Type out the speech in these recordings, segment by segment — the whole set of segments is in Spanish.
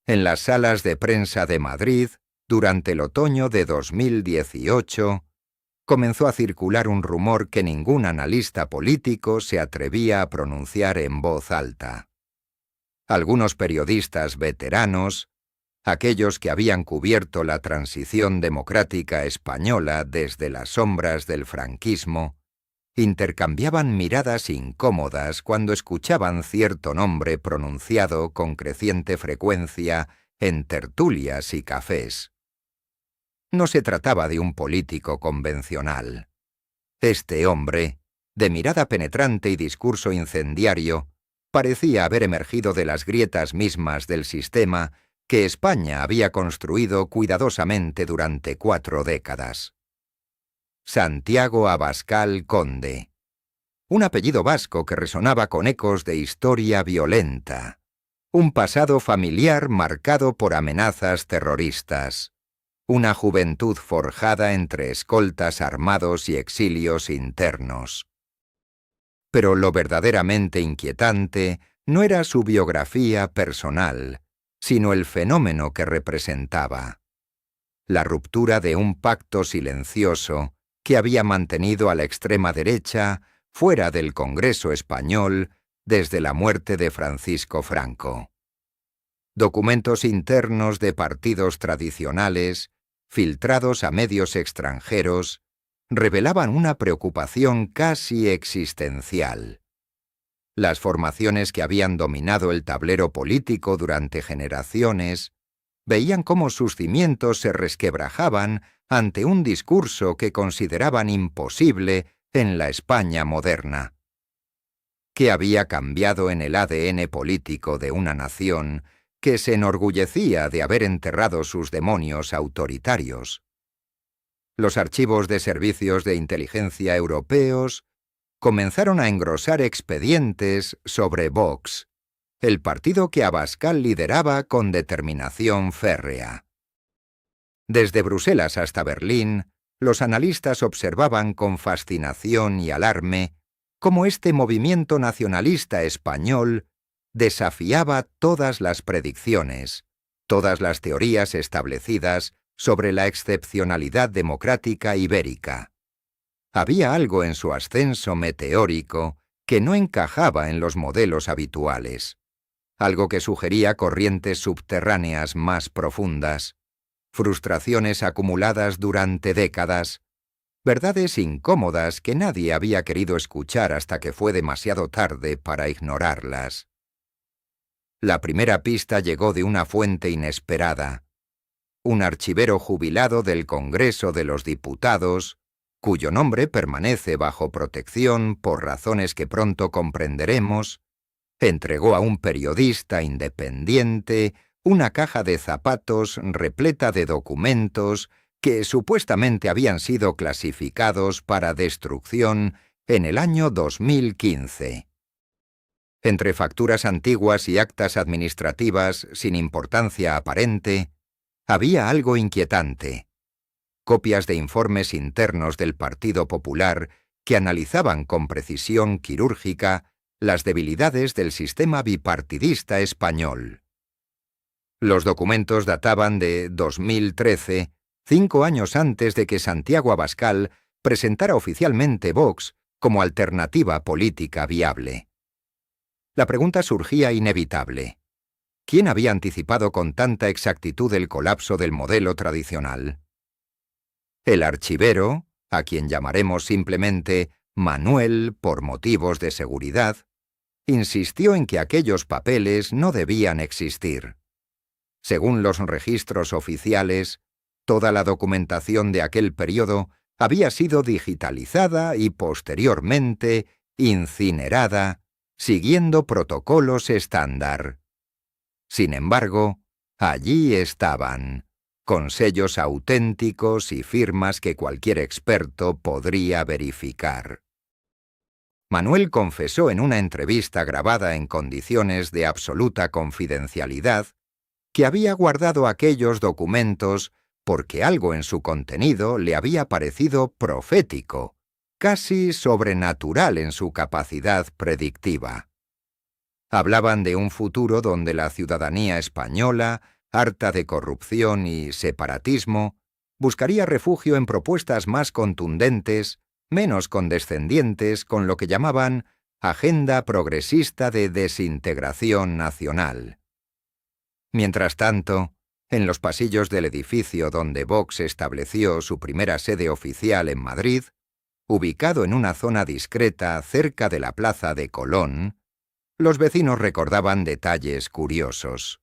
En las salas de prensa de Madrid, durante el otoño de 2018, comenzó a circular un rumor que ningún analista político se atrevía a pronunciar en voz alta. Algunos periodistas veteranos, aquellos que habían cubierto la transición democrática española desde las sombras del franquismo, intercambiaban miradas incómodas cuando escuchaban cierto nombre pronunciado con creciente frecuencia en tertulias y cafés. No se trataba de un político convencional. Este hombre, de mirada penetrante y discurso incendiario, parecía haber emergido de las grietas mismas del sistema que España había construido cuidadosamente durante 4 décadas. Santiago Abascal Conde. Un apellido vasco que resonaba con ecos de historia violenta. Un pasado familiar marcado por amenazas terroristas. Una juventud forjada entre escoltas armados y exilios internos. Pero lo verdaderamente inquietante no era su biografía personal, sino el fenómeno que representaba. La ruptura de un pacto silencioso que había mantenido a la extrema derecha fuera del Congreso español desde la muerte de Francisco Franco. Documentos internos de partidos tradicionales, filtrados a medios extranjeros, revelaban una preocupación casi existencial. Las formaciones que habían dominado el tablero político durante generaciones veían cómo sus cimientos se resquebrajaban ante un discurso que consideraban imposible en la España moderna. ¿Qué había cambiado en el ADN político de una nación que se enorgullecía de haber enterrado sus demonios autoritarios? Los archivos de servicios de inteligencia europeos comenzaron a engrosar expedientes sobre Vox, el partido que Abascal lideraba con determinación férrea. Desde Bruselas hasta Berlín, los analistas observaban con fascinación y alarme cómo este movimiento nacionalista español desafiaba todas las predicciones, todas las teorías establecidas sobre la excepcionalidad democrática ibérica. Había algo en su ascenso meteórico que no encajaba en los modelos habituales, algo que sugería corrientes subterráneas más profundas, frustraciones acumuladas durante décadas, verdades incómodas que nadie había querido escuchar hasta que fue demasiado tarde para ignorarlas. La primera pista llegó de una fuente inesperada, un archivero jubilado del Congreso de los Diputados, cuyo nombre permanece bajo protección por razones que pronto comprenderemos, entregó a un periodista independiente una caja de zapatos repleta de documentos que supuestamente habían sido clasificados para destrucción en el año 2015. Entre facturas antiguas y actas administrativas sin importancia aparente, había algo inquietante. Copias de informes internos del Partido Popular que analizaban con precisión quirúrgica las debilidades del sistema bipartidista español. Los documentos databan de 2013, 5 años antes de que Santiago Abascal presentara oficialmente Vox como alternativa política viable. La pregunta surgía inevitable. ¿Quién había anticipado con tanta exactitud el colapso del modelo tradicional? El archivero, a quien llamaremos simplemente Manuel por motivos de seguridad, insistió en que aquellos papeles no debían existir. Según los registros oficiales, toda la documentación de aquel periodo había sido digitalizada y posteriormente incinerada, siguiendo protocolos estándar. Sin embargo, allí estaban, con sellos auténticos y firmas que cualquier experto podría verificar. Manuel confesó en una entrevista grabada en condiciones de absoluta confidencialidad que había guardado aquellos documentos porque algo en su contenido le había parecido profético, casi sobrenatural en su capacidad predictiva. Hablaban de un futuro donde la ciudadanía española harta de corrupción y separatismo, buscaría refugio en propuestas más contundentes, menos condescendientes con lo que llamaban Agenda Progresista de Desintegración Nacional. Mientras tanto, en los pasillos del edificio donde Vox estableció su primera sede oficial en Madrid, ubicado en una zona discreta cerca de la Plaza de Colón, los vecinos recordaban detalles curiosos.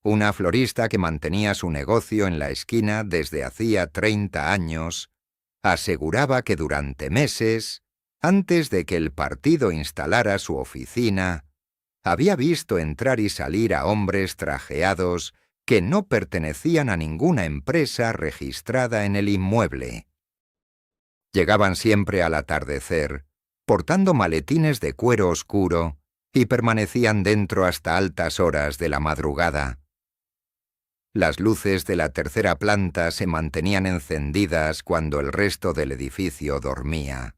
Una florista que mantenía su negocio en la esquina desde hacía 30 años, aseguraba que durante meses, antes de que el partido instalara su oficina, había visto entrar y salir a hombres trajeados que no pertenecían a ninguna empresa registrada en el inmueble. Llegaban siempre al atardecer, portando maletines de cuero oscuro, y permanecían dentro hasta altas horas de la madrugada. Las luces de la tercera planta se mantenían encendidas cuando el resto del edificio dormía.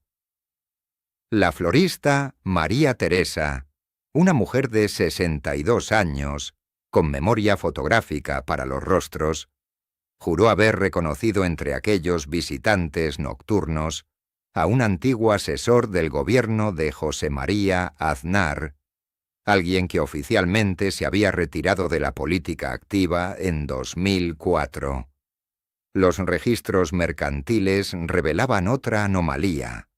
La florista María Teresa, una mujer de 62 años, con memoria fotográfica para los rostros, juró haber reconocido entre aquellos visitantes nocturnos a un antiguo asesor del gobierno de José María Aznar, alguien que oficialmente se había retirado de la política activa en 2004. Los registros mercantiles revelaban otra anomalía.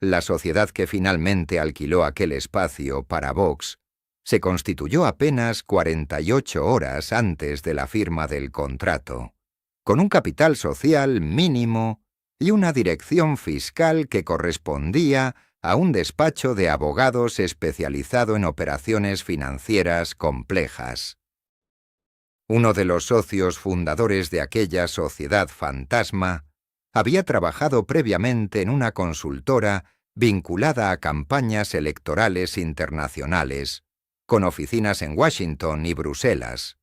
La sociedad que finalmente alquiló aquel espacio para Vox se constituyó apenas 48 horas antes de la firma del contrato, con un capital social mínimo y una dirección fiscal que correspondía a un despacho de abogados especializado en operaciones financieras complejas. Uno de los socios fundadores de aquella sociedad fantasma había trabajado previamente en una consultora vinculada a campañas electorales internacionales, con oficinas en Washington y Bruselas.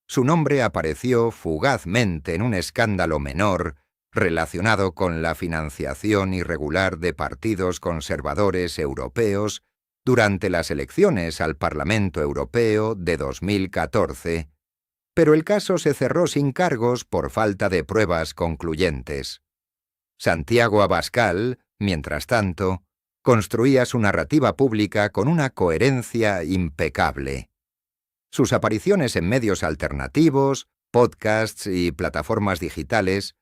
Su nombre apareció fugazmente en un escándalo menor relacionado con la financiación irregular de partidos conservadores europeos durante las elecciones al Parlamento Europeo de 2014, pero el caso se cerró sin cargos por falta de pruebas concluyentes. Santiago Abascal, mientras tanto, construía su narrativa pública con una coherencia impecable. Sus apariciones en medios alternativos, podcasts y plataformas digitales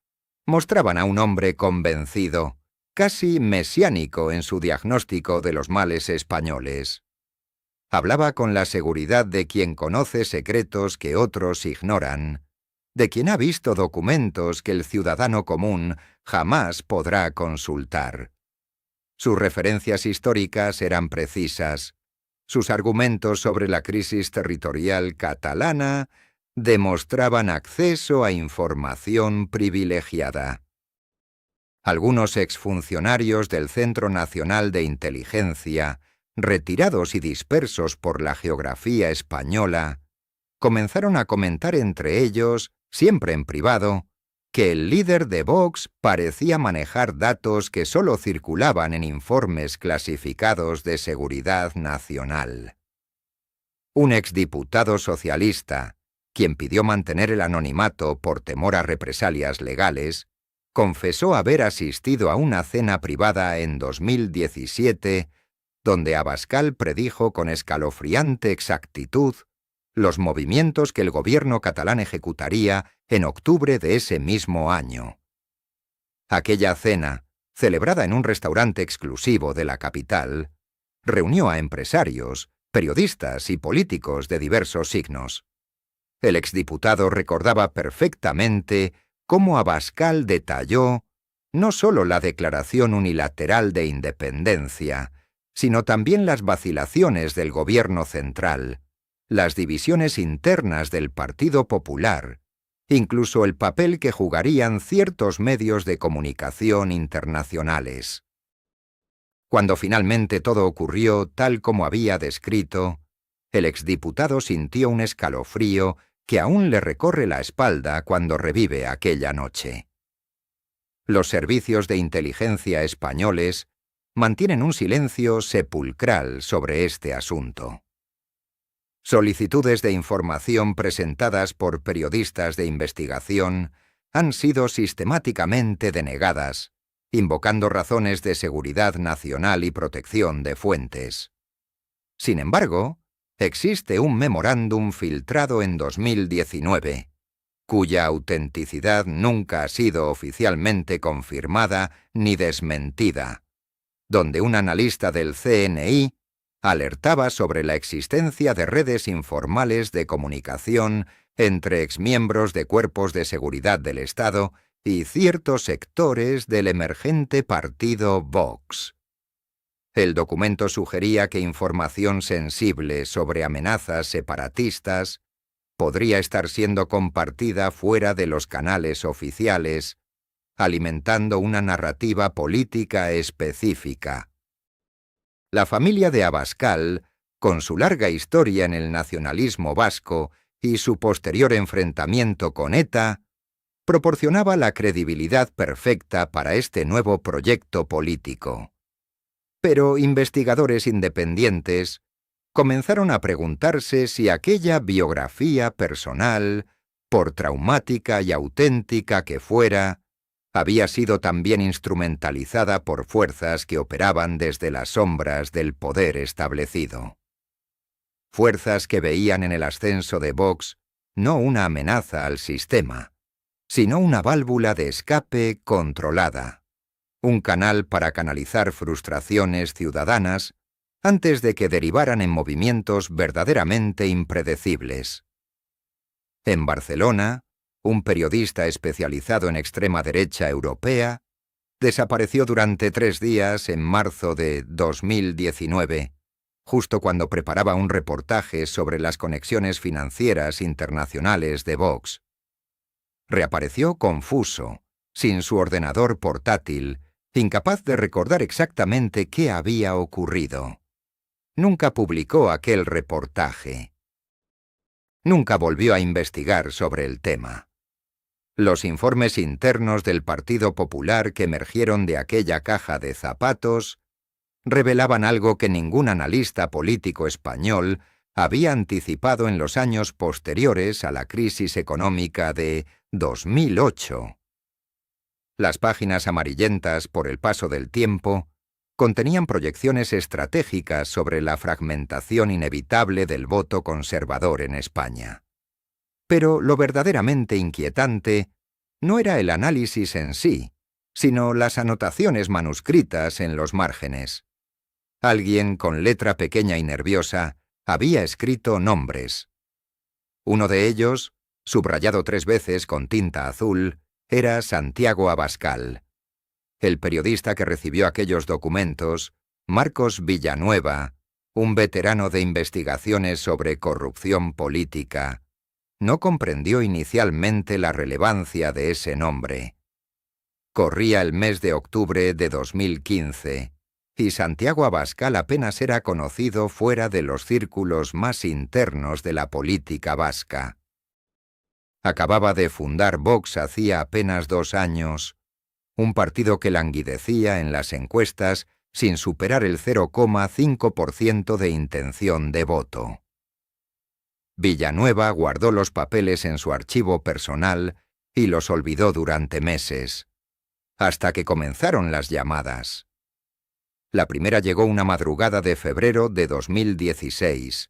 mostraban a un hombre convencido, casi mesiánico en su diagnóstico de los males españoles. Hablaba con la seguridad de quien conoce secretos que otros ignoran, de quien ha visto documentos que el ciudadano común jamás podrá consultar. Sus referencias históricas eran precisas. Sus argumentos sobre la crisis territorial catalana demostraban acceso a información privilegiada. Algunos exfuncionarios del Centro Nacional de Inteligencia, retirados y dispersos por la geografía española, comenzaron a comentar entre ellos, siempre en privado, que el líder de Vox parecía manejar datos que solo circulaban en informes clasificados de seguridad nacional. Un exdiputado socialista, quien pidió mantener el anonimato por temor a represalias legales, confesó haber asistido a una cena privada en 2017, donde Abascal predijo con escalofriante exactitud los movimientos que el gobierno catalán ejecutaría en octubre de ese mismo año. Aquella cena, celebrada en un restaurante exclusivo de la capital, reunió a empresarios, periodistas y políticos de diversos signos. El exdiputado recordaba perfectamente cómo Abascal detalló no solo la declaración unilateral de independencia, sino también las vacilaciones del gobierno central, las divisiones internas del Partido Popular, incluso el papel que jugarían ciertos medios de comunicación internacionales. Cuando finalmente todo ocurrió tal como había descrito, el exdiputado sintió un escalofrío que aún le recorre la espalda cuando revive aquella noche. Los servicios de inteligencia españoles mantienen un silencio sepulcral sobre este asunto. Solicitudes de información presentadas por periodistas de investigación han sido sistemáticamente denegadas, invocando razones de seguridad nacional y protección de fuentes. Sin embargo, existe un memorándum filtrado en 2019, cuya autenticidad nunca ha sido oficialmente confirmada ni desmentida, donde un analista del CNI alertaba sobre la existencia de redes informales de comunicación entre exmiembros de cuerpos de seguridad del Estado y ciertos sectores del emergente partido Vox. El documento sugería que información sensible sobre amenazas separatistas podría estar siendo compartida fuera de los canales oficiales, alimentando una narrativa política específica. La familia de Abascal, con su larga historia en el nacionalismo vasco y su posterior enfrentamiento con ETA, proporcionaba la credibilidad perfecta para este nuevo proyecto político. Pero investigadores independientes comenzaron a preguntarse si aquella biografía personal, por traumática y auténtica que fuera, había sido también instrumentalizada por fuerzas que operaban desde las sombras del poder establecido. Fuerzas que veían en el ascenso de Vox no una amenaza al sistema, sino una válvula de escape controlada, un canal para canalizar frustraciones ciudadanas antes de que derivaran en movimientos verdaderamente impredecibles. En Barcelona, un periodista especializado en extrema derecha europea desapareció durante 3 días en marzo de 2019, justo cuando preparaba un reportaje sobre las conexiones financieras internacionales de Vox. Reapareció confuso, sin su ordenador portátil, incapaz de recordar exactamente qué había ocurrido. Nunca publicó aquel reportaje. Nunca volvió a investigar sobre el tema. Los informes internos del Partido Popular que emergieron de aquella caja de zapatos revelaban algo que ningún analista político español había anticipado en los años posteriores a la crisis económica de 2008. Las páginas amarillentas por el paso del tiempo contenían proyecciones estratégicas sobre la fragmentación inevitable del voto conservador en España. Pero lo verdaderamente inquietante no era el análisis en sí, sino las anotaciones manuscritas en los márgenes. Alguien con letra pequeña y nerviosa había escrito nombres. Uno de ellos, subrayado 3 veces con tinta azul, era Santiago Abascal. El periodista que recibió aquellos documentos, Marcos Villanueva, un veterano de investigaciones sobre corrupción política, no comprendió inicialmente la relevancia de ese nombre. Corría el mes de octubre de 2015, y Santiago Abascal apenas era conocido fuera de los círculos más internos de la política vasca. Acababa de fundar Vox hacía apenas 2 años, un partido que languidecía en las encuestas sin superar el 0,5% de intención de voto. Villanueva guardó los papeles en su archivo personal y los olvidó durante meses, hasta que comenzaron las llamadas. La primera llegó una madrugada de febrero de 2016.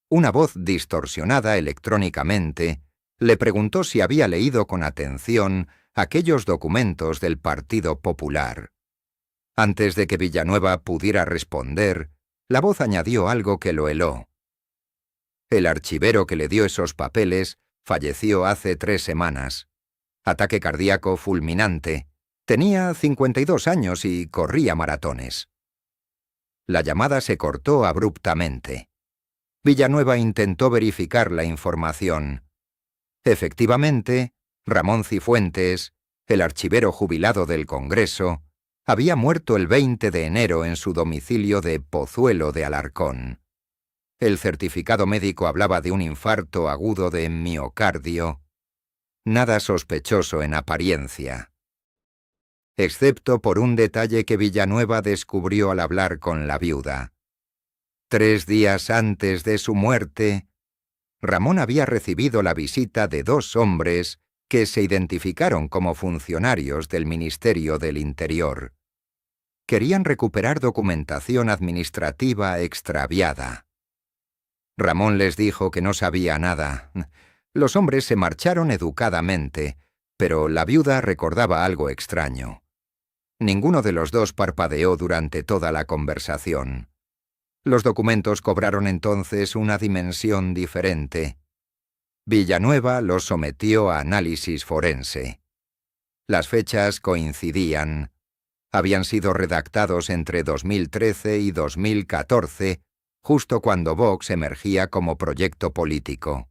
Una voz distorsionada electrónicamente le preguntó si había leído con atención aquellos documentos del Partido Popular. Antes de que Villanueva pudiera responder, la voz añadió algo que lo heló. El archivero que le dio esos papeles falleció hace 3 semanas. Ataque cardíaco fulminante. Tenía 52 años y corría maratones. La llamada se cortó abruptamente. Villanueva intentó verificar la información. Efectivamente, Ramón Cifuentes, el archivero jubilado del Congreso, había muerto el 20 de enero en su domicilio de Pozuelo de Alarcón. El certificado médico hablaba de un infarto agudo de miocardio. Nada sospechoso en apariencia. Excepto por un detalle que Villanueva descubrió al hablar con la viuda. 3 días antes de su muerte, Ramón había recibido la visita de 2 hombres que se identificaron como funcionarios del Ministerio del Interior. Querían recuperar documentación administrativa extraviada. Ramón les dijo que no sabía nada. Los hombres se marcharon educadamente, pero la viuda recordaba algo extraño. Ninguno de los 2 parpadeó durante toda la conversación. Los documentos cobraron entonces una dimensión diferente. Villanueva los sometió a análisis forense. Las fechas coincidían. Habían sido redactados entre 2013 y 2014, justo cuando Vox emergía como proyecto político.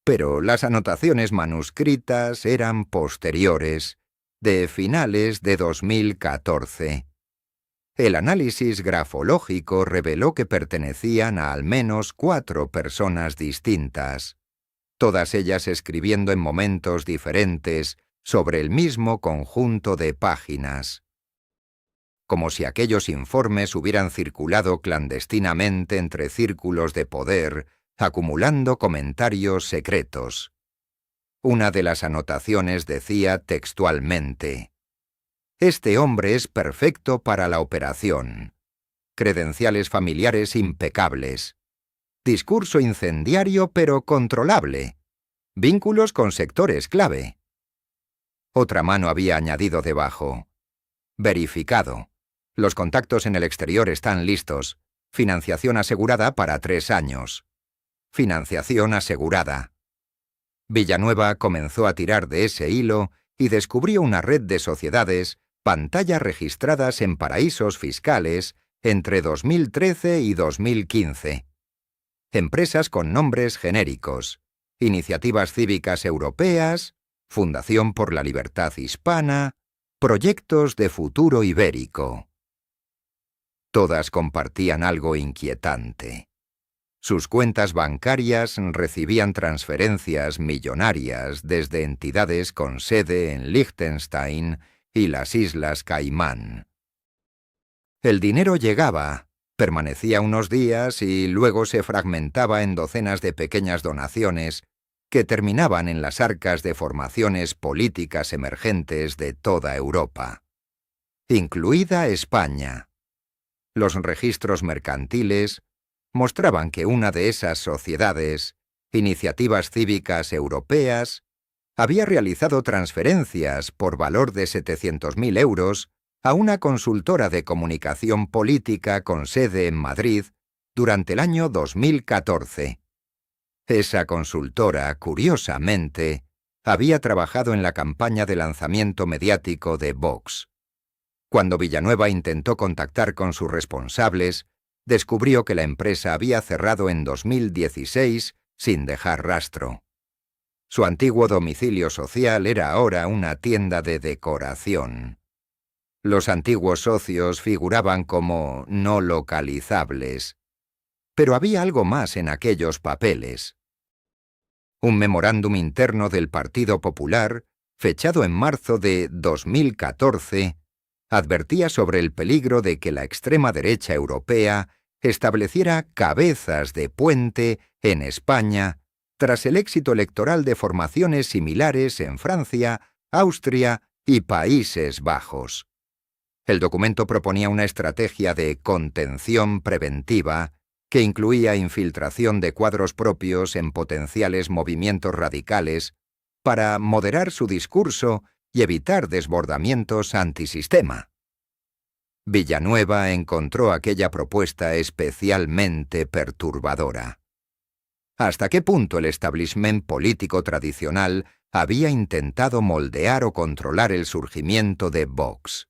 Pero las anotaciones manuscritas eran posteriores, de finales de 2014. El análisis grafológico reveló que pertenecían a al menos 4 personas distintas, todas ellas escribiendo en momentos diferentes sobre el mismo conjunto de páginas. Como si aquellos informes hubieran circulado clandestinamente entre círculos de poder, acumulando comentarios secretos. Una de las anotaciones decía textualmente: «Este hombre es perfecto para la operación. Credenciales familiares impecables. Discurso incendiario pero controlable. Vínculos con sectores clave». Otra mano había añadido debajo: «Verificado. Los contactos en el exterior están listos. Financiación asegurada para 3 años. Financiación asegurada». Villanueva comenzó a tirar de ese hilo y descubrió una red de sociedades, pantallas registradas en paraísos fiscales entre 2013 y 2015. Empresas con nombres genéricos: Iniciativas Cívicas Europeas, Fundación por la Libertad Hispana, Proyectos de Futuro Ibérico. Todas compartían algo inquietante. Sus cuentas bancarias recibían transferencias millonarias desde entidades con sede en Liechtenstein y las Islas Caimán. El dinero llegaba, permanecía unos días y luego se fragmentaba en docenas de pequeñas donaciones que terminaban en las arcas de formaciones políticas emergentes de toda Europa, incluida España. Los registros mercantiles mostraban que una de esas sociedades, Iniciativas Cívicas Europeas, había realizado transferencias por valor de 700.000 euros a una consultora de comunicación política con sede en Madrid durante el año 2014. Esa consultora, curiosamente, había trabajado en la campaña de lanzamiento mediático de Vox. Cuando Villanueva intentó contactar con sus responsables, descubrió que la empresa había cerrado en 2016 sin dejar rastro. Su antiguo domicilio social era ahora una tienda de decoración. Los antiguos socios figuraban como no localizables. Pero había algo más en aquellos papeles. Un memorándum interno del Partido Popular, fechado en marzo de 2014, advertía sobre el peligro de que la extrema derecha europea estableciera cabezas de puente en España tras el éxito electoral de formaciones similares en Francia, Austria y Países Bajos. El documento proponía una estrategia de contención preventiva que incluía infiltración de cuadros propios en potenciales movimientos radicales para moderar su discurso y evitar desbordamientos antisistema. Villanueva encontró aquella propuesta especialmente perturbadora. ¿Hasta qué punto el establishment político tradicional había intentado moldear o controlar el surgimiento de Vox?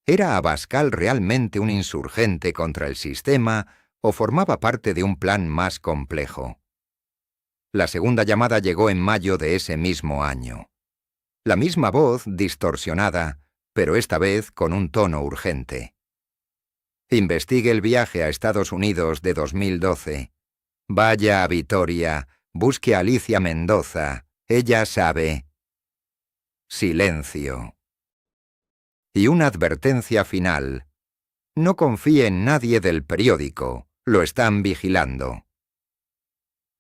¿Era Abascal realmente un insurgente contra el sistema o formaba parte de un plan más complejo? La segunda llamada llegó en mayo de ese mismo año. La misma voz distorsionada, pero esta vez con un tono urgente. Investigue el viaje a Estados Unidos de 2012. Vaya a Vitoria, busque a Alicia Mendoza, ella sabe. Silencio. Y una advertencia final. No confíe en nadie del periódico, Lo están vigilando.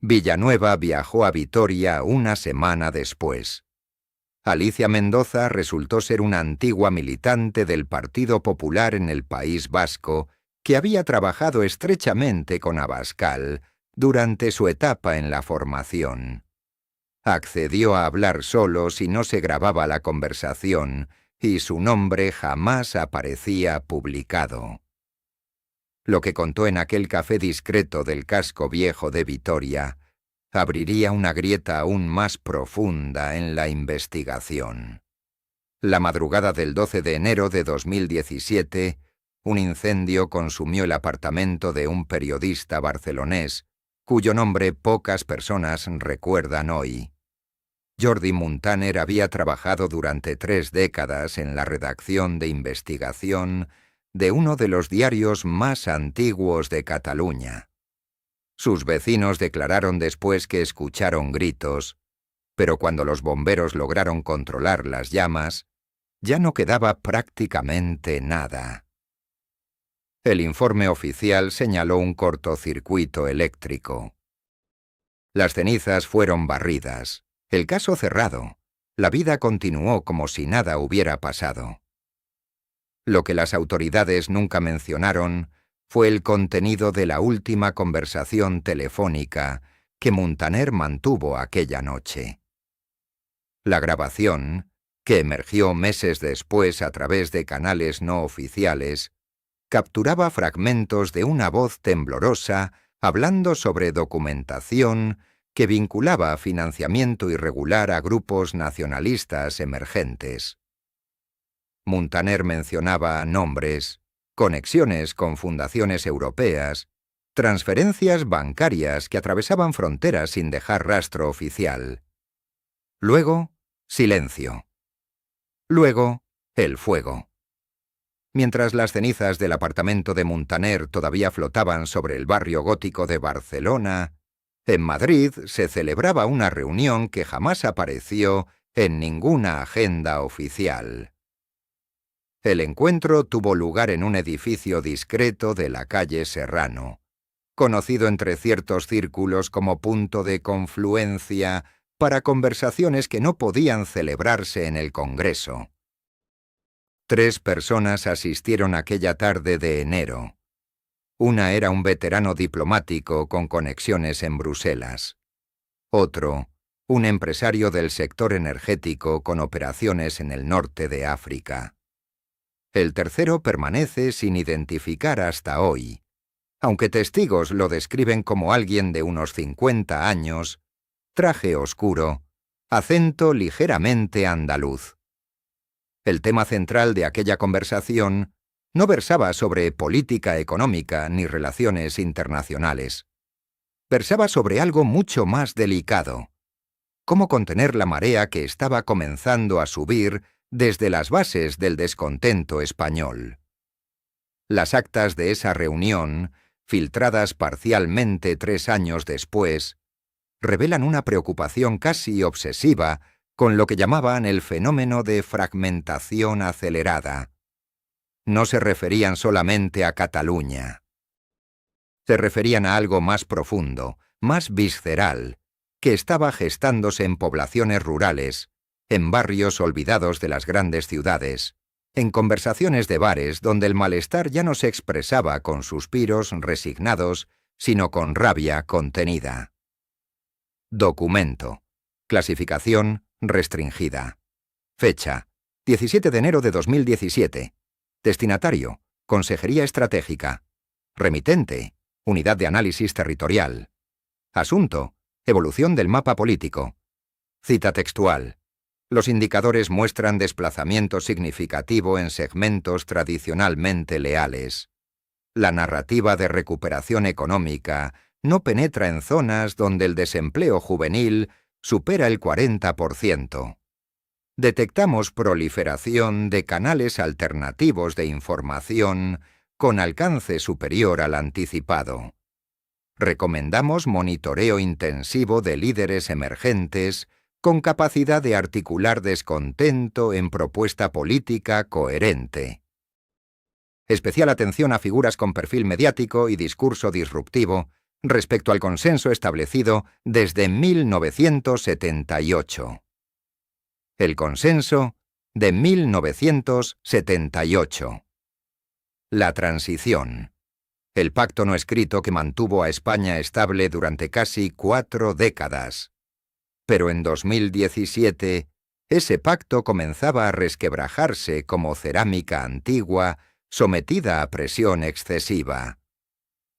Villanueva viajó a Vitoria una semana después. Alicia Mendoza resultó ser una antigua militante del Partido Popular en el País Vasco que había trabajado estrechamente con Abascal durante su etapa en la formación. Accedió a hablar solo si no se grababa la conversación y su nombre jamás aparecía publicado. Lo que contó en aquel café discreto del casco viejo de Vitoria abriría una grieta aún más profunda en la investigación. La madrugada del 12 de enero de 2017, un incendio consumió el apartamento de un periodista barcelonés, cuyo nombre pocas personas recuerdan hoy. Jordi Muntaner había trabajado durante 3 décadas en la redacción de investigación de uno de los diarios más antiguos de Cataluña. Sus vecinos declararon después que escucharon gritos, pero cuando los bomberos lograron controlar las llamas, ya no quedaba prácticamente nada. El informe oficial señaló un cortocircuito eléctrico. Las cenizas fueron barridas, el caso cerrado, la vida continuó como si nada hubiera pasado. Lo que las autoridades nunca mencionaron fue el contenido de la última conversación telefónica que Muntaner mantuvo aquella noche. La grabación, que emergió meses después a través de canales no oficiales, capturaba fragmentos de una voz temblorosa hablando sobre documentación que vinculaba financiamiento irregular a grupos nacionalistas emergentes. Muntaner mencionaba nombres, conexiones con fundaciones europeas, transferencias bancarias que atravesaban fronteras sin dejar rastro oficial. Luego, silencio. Luego, el fuego. Mientras las cenizas del apartamento de Muntaner todavía flotaban sobre el barrio gótico de Barcelona, en Madrid se celebraba una reunión que jamás apareció en ninguna agenda oficial. El encuentro tuvo lugar en un edificio discreto de la calle Serrano, conocido entre ciertos círculos como punto de confluencia para conversaciones que no podían celebrarse en el Congreso. 3 personas asistieron aquella tarde de enero. Una era un veterano diplomático con conexiones en Bruselas. Otro, un empresario del sector energético con operaciones en el norte de África. El tercero permanece sin identificar hasta hoy, aunque testigos lo describen como alguien de unos 50 años, traje oscuro, acento ligeramente andaluz. El tema central de aquella conversación no versaba sobre política económica ni relaciones internacionales. Versaba sobre algo mucho más delicado: cómo contener la marea que estaba comenzando a subir desde las bases del descontento español. Las actas de esa reunión, filtradas parcialmente 3 años después, revelan una preocupación casi obsesiva con lo que llamaban el fenómeno de fragmentación acelerada. No se referían solamente a Cataluña. Se referían a algo más profundo, más visceral, que estaba gestándose en poblaciones rurales, en barrios olvidados de las grandes ciudades, en conversaciones de bares donde el malestar ya no se expresaba con suspiros resignados, sino con rabia contenida. Documento. Clasificación restringida. Fecha: 17 de enero de 2017. Destinatario: Consejería Estratégica. Remitente: Unidad de Análisis Territorial. Asunto: evolución del mapa político. Cita textual: los indicadores muestran desplazamiento significativo en segmentos tradicionalmente leales. La narrativa de recuperación económica no penetra en zonas donde el desempleo juvenil supera el 40%. Detectamos proliferación de canales alternativos de información con alcance superior al anticipado. Recomendamos monitoreo intensivo de líderes emergentes con capacidad de articular descontento en propuesta política coherente. especial atención a figuras con perfil mediático y discurso disruptivo respecto al consenso establecido desde 1978. El consenso de 1978. La transición. El pacto no escrito que mantuvo a España estable durante casi 4 décadas. Pero en 2017, ese pacto comenzaba a resquebrajarse como cerámica antigua sometida a presión excesiva.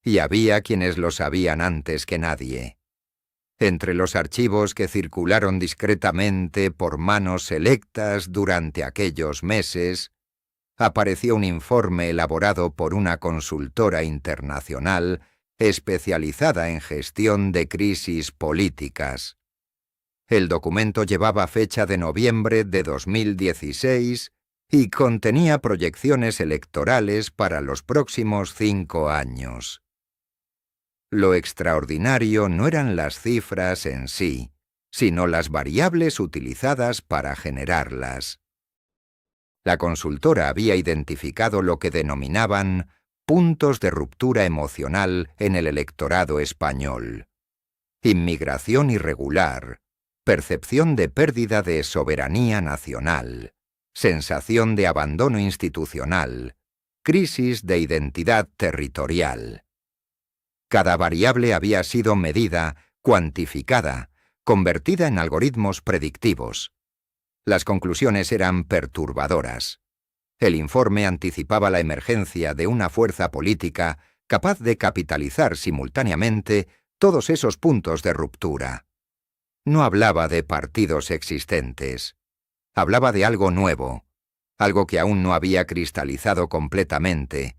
Y había quienes lo sabían antes que nadie. Entre los archivos que circularon discretamente por manos selectas durante aquellos meses, apareció un informe elaborado por una consultora internacional especializada en gestión de crisis políticas. El documento llevaba fecha de noviembre de 2016 y contenía proyecciones electorales para los próximos 5 años. Lo extraordinario no eran las cifras en sí, sino las variables utilizadas para generarlas. La consultora había identificado lo que denominaban puntos de ruptura emocional en el electorado español. Inmigración irregular, percepción de pérdida de soberanía nacional, sensación de abandono institucional, crisis de identidad territorial. Cada variable había sido medida, cuantificada, convertida en algoritmos predictivos. Las conclusiones eran perturbadoras. El informe anticipaba la emergencia de una fuerza política capaz de capitalizar simultáneamente todos esos puntos de ruptura. No hablaba de partidos existentes. Hablaba de algo nuevo, algo que aún no había cristalizado completamente,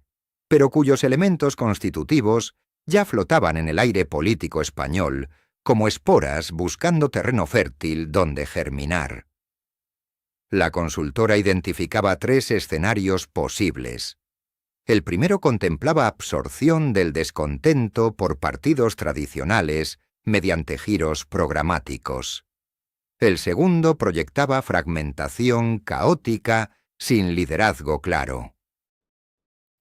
pero cuyos elementos constitutivos ya flotaban en el aire político español, como esporas buscando terreno fértil donde germinar. La consultora identificaba 3 escenarios posibles. El primero contemplaba absorción del descontento por partidos tradicionales mediante giros programáticos. El segundo proyectaba fragmentación caótica sin liderazgo claro.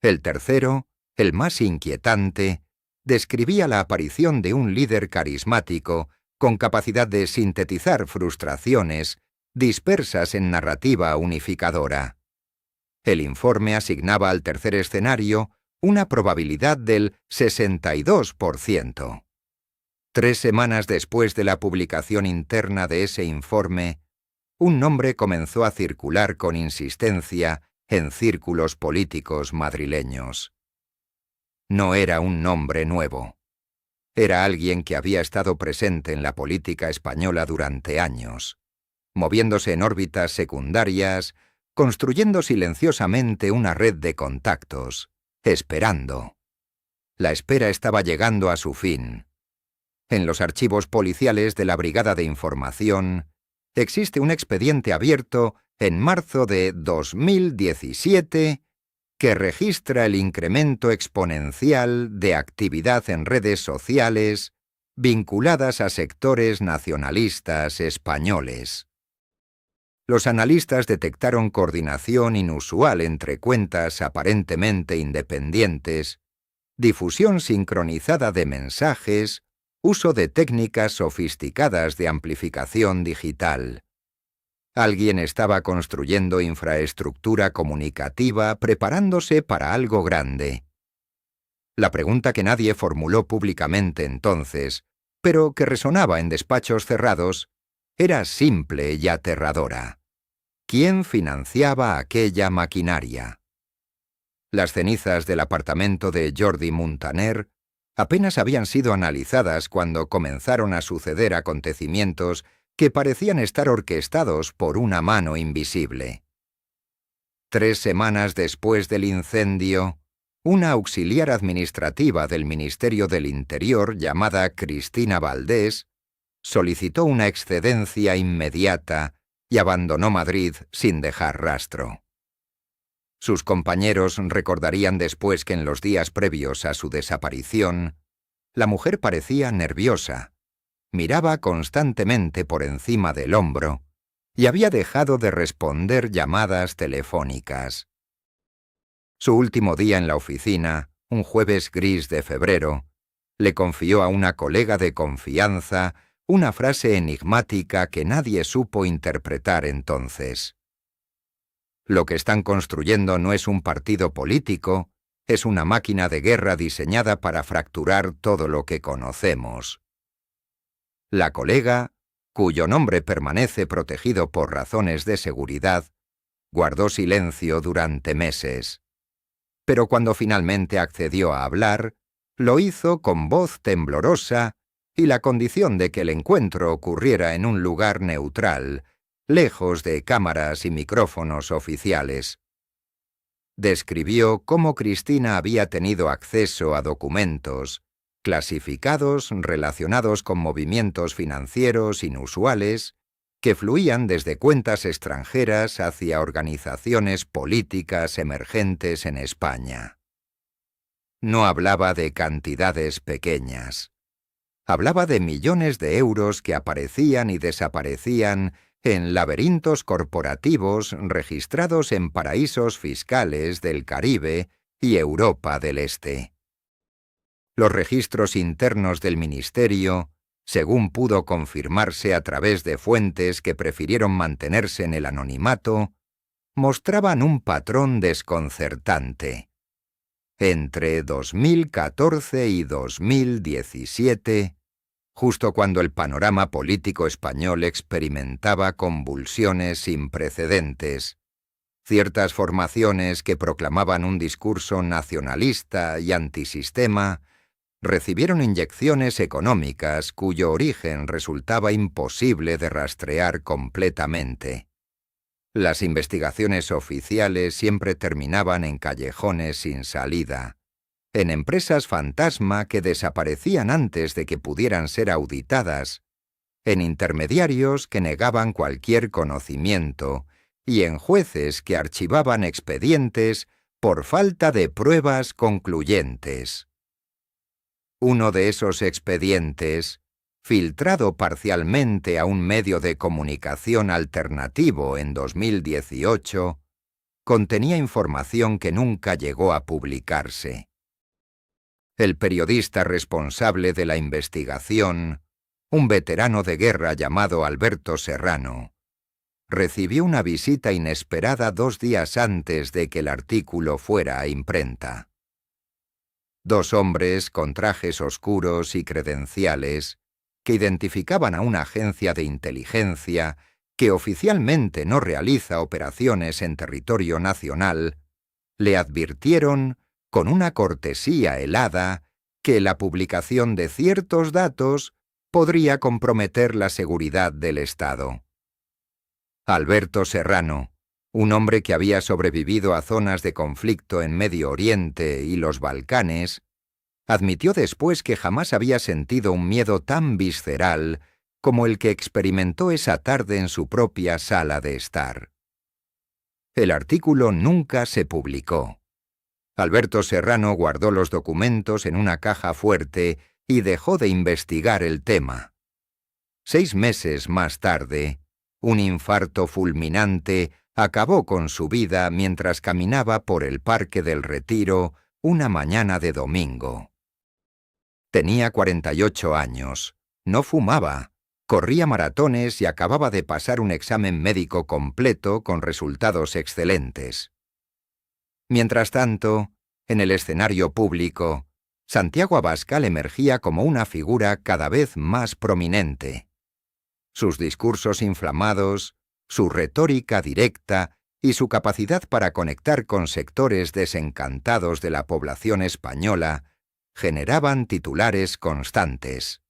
El tercero, el más inquietante, describía la aparición de un líder carismático con capacidad de sintetizar frustraciones dispersas en narrativa unificadora. El informe asignaba al tercer escenario una probabilidad del 62%. 3 semanas después de la publicación interna de ese informe, un nombre comenzó a circular con insistencia en círculos políticos madrileños. No era un nombre nuevo. Era alguien que había estado presente en la política española durante años, moviéndose en órbitas secundarias, construyendo silenciosamente una red de contactos, esperando. La espera estaba llegando a su fin. En los archivos policiales de la Brigada de Información existe un expediente abierto en marzo de 2017 que registra el incremento exponencial de actividad en redes sociales vinculadas a sectores nacionalistas españoles. Los analistas detectaron coordinación inusual entre cuentas aparentemente independientes, difusión sincronizada de mensajes, uso de técnicas sofisticadas de amplificación digital. Alguien estaba construyendo infraestructura comunicativa preparándose para algo grande. La pregunta que nadie formuló públicamente entonces, pero que resonaba en despachos cerrados, era simple y aterradora. ¿Quién financiaba aquella maquinaria? Las cenizas del apartamento de Jordi Muntaner apenas habían sido analizadas cuando comenzaron a suceder acontecimientos que parecían estar orquestados por una mano invisible. 3 semanas después del incendio, una auxiliar administrativa del Ministerio del Interior llamada Cristina Valdés solicitó una excedencia inmediata y abandonó Madrid sin dejar rastro. Sus compañeros recordarían después que en los días previos a su desaparición, la mujer parecía nerviosa, miraba constantemente por encima del hombro y había dejado de responder llamadas telefónicas. Su último día en la oficina, un jueves gris de febrero, le confió a una colega de confianza una frase enigmática que nadie supo interpretar entonces. Lo que están construyendo no es un partido político, es una máquina de guerra diseñada para fracturar todo lo que conocemos. La colega, cuyo nombre permanece protegido por razones de seguridad, guardó silencio durante meses. Pero cuando finalmente accedió a hablar, lo hizo con voz temblorosa y la condición de que el encuentro ocurriera en un lugar neutral, lejos de cámaras y micrófonos oficiales. Describió cómo Cristina había tenido acceso a documentos clasificados relacionados con movimientos financieros inusuales que fluían desde cuentas extranjeras hacia organizaciones políticas emergentes en España. No hablaba de cantidades pequeñas. Hablaba de millones de euros que aparecían y desaparecían en laberintos corporativos registrados en paraísos fiscales del Caribe y Europa del Este. Los registros internos del ministerio, según pudo confirmarse a través de fuentes que prefirieron mantenerse en el anonimato, mostraban un patrón desconcertante. Entre 2014 y 2017, justo cuando el panorama político español experimentaba convulsiones sin precedentes, ciertas formaciones que proclamaban un discurso nacionalista y antisistema recibieron inyecciones económicas cuyo origen resultaba imposible de rastrear completamente. Las investigaciones oficiales siempre terminaban en callejones sin salida, en empresas fantasma que desaparecían antes de que pudieran ser auditadas, en intermediarios que negaban cualquier conocimiento y en jueces que archivaban expedientes por falta de pruebas concluyentes. Uno de esos expedientes, filtrado parcialmente a un medio de comunicación alternativo en 2018, contenía información que nunca llegó a publicarse. El periodista responsable de la investigación, un veterano de guerra llamado Alberto Serrano, recibió una visita inesperada 2 días antes de que el artículo fuera a imprenta. 2 hombres con trajes oscuros y credenciales, que identificaban a una agencia de inteligencia que oficialmente no realiza operaciones en territorio nacional, le advirtieron, con una cortesía helada, que la publicación de ciertos datos podría comprometer la seguridad del Estado. Alberto Serrano, un hombre que había sobrevivido a zonas de conflicto en Medio Oriente y los Balcanes, admitió después que jamás había sentido un miedo tan visceral como el que experimentó esa tarde en su propia sala de estar. El artículo nunca se publicó. Alberto Serrano guardó los documentos en una caja fuerte y dejó de investigar el tema. 6 meses más tarde, un infarto fulminante acabó con su vida mientras caminaba por el Parque del Retiro una mañana de domingo. Tenía 48 años, no fumaba, corría maratones y acababa de pasar un examen médico completo con resultados excelentes. Mientras tanto, en el escenario público, Santiago Abascal emergía como una figura cada vez más prominente. Sus discursos inflamados, su retórica directa y su capacidad para conectar con sectores desencantados de la población española generaban titulares constantes.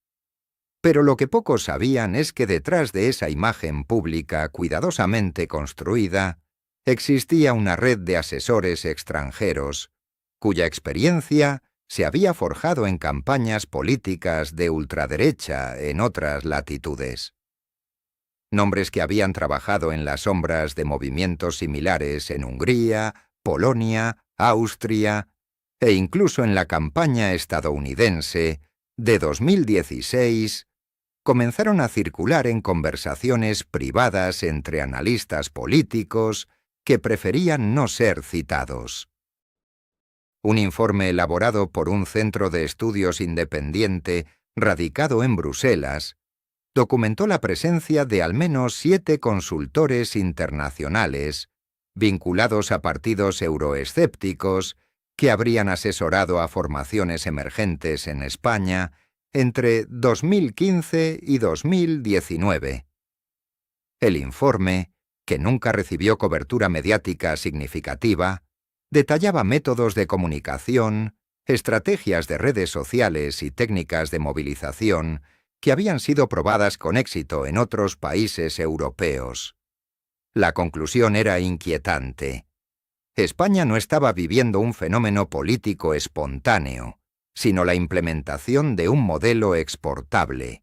Pero lo que pocos sabían es que detrás de esa imagen pública cuidadosamente construida, existía una red de asesores extranjeros, cuya experiencia se había forjado en campañas políticas de ultraderecha en otras latitudes. Nombres que habían trabajado en las sombras de movimientos similares en Hungría, Polonia, Austria e incluso en la campaña estadounidense de 2016, comenzaron a circular en conversaciones privadas entre analistas políticos que preferían no ser citados. Un informe elaborado por un centro de estudios independiente radicado en Bruselas documentó la presencia de al menos 7 consultores internacionales vinculados a partidos euroescépticos que habrían asesorado a formaciones emergentes en España entre 2015 y 2019. El informe, que nunca recibió cobertura mediática significativa, detallaba métodos de comunicación, estrategias de redes sociales y técnicas de movilización que habían sido probadas con éxito en otros países europeos. La conclusión era inquietante. España no estaba viviendo un fenómeno político espontáneo, sino la implementación de un modelo exportable,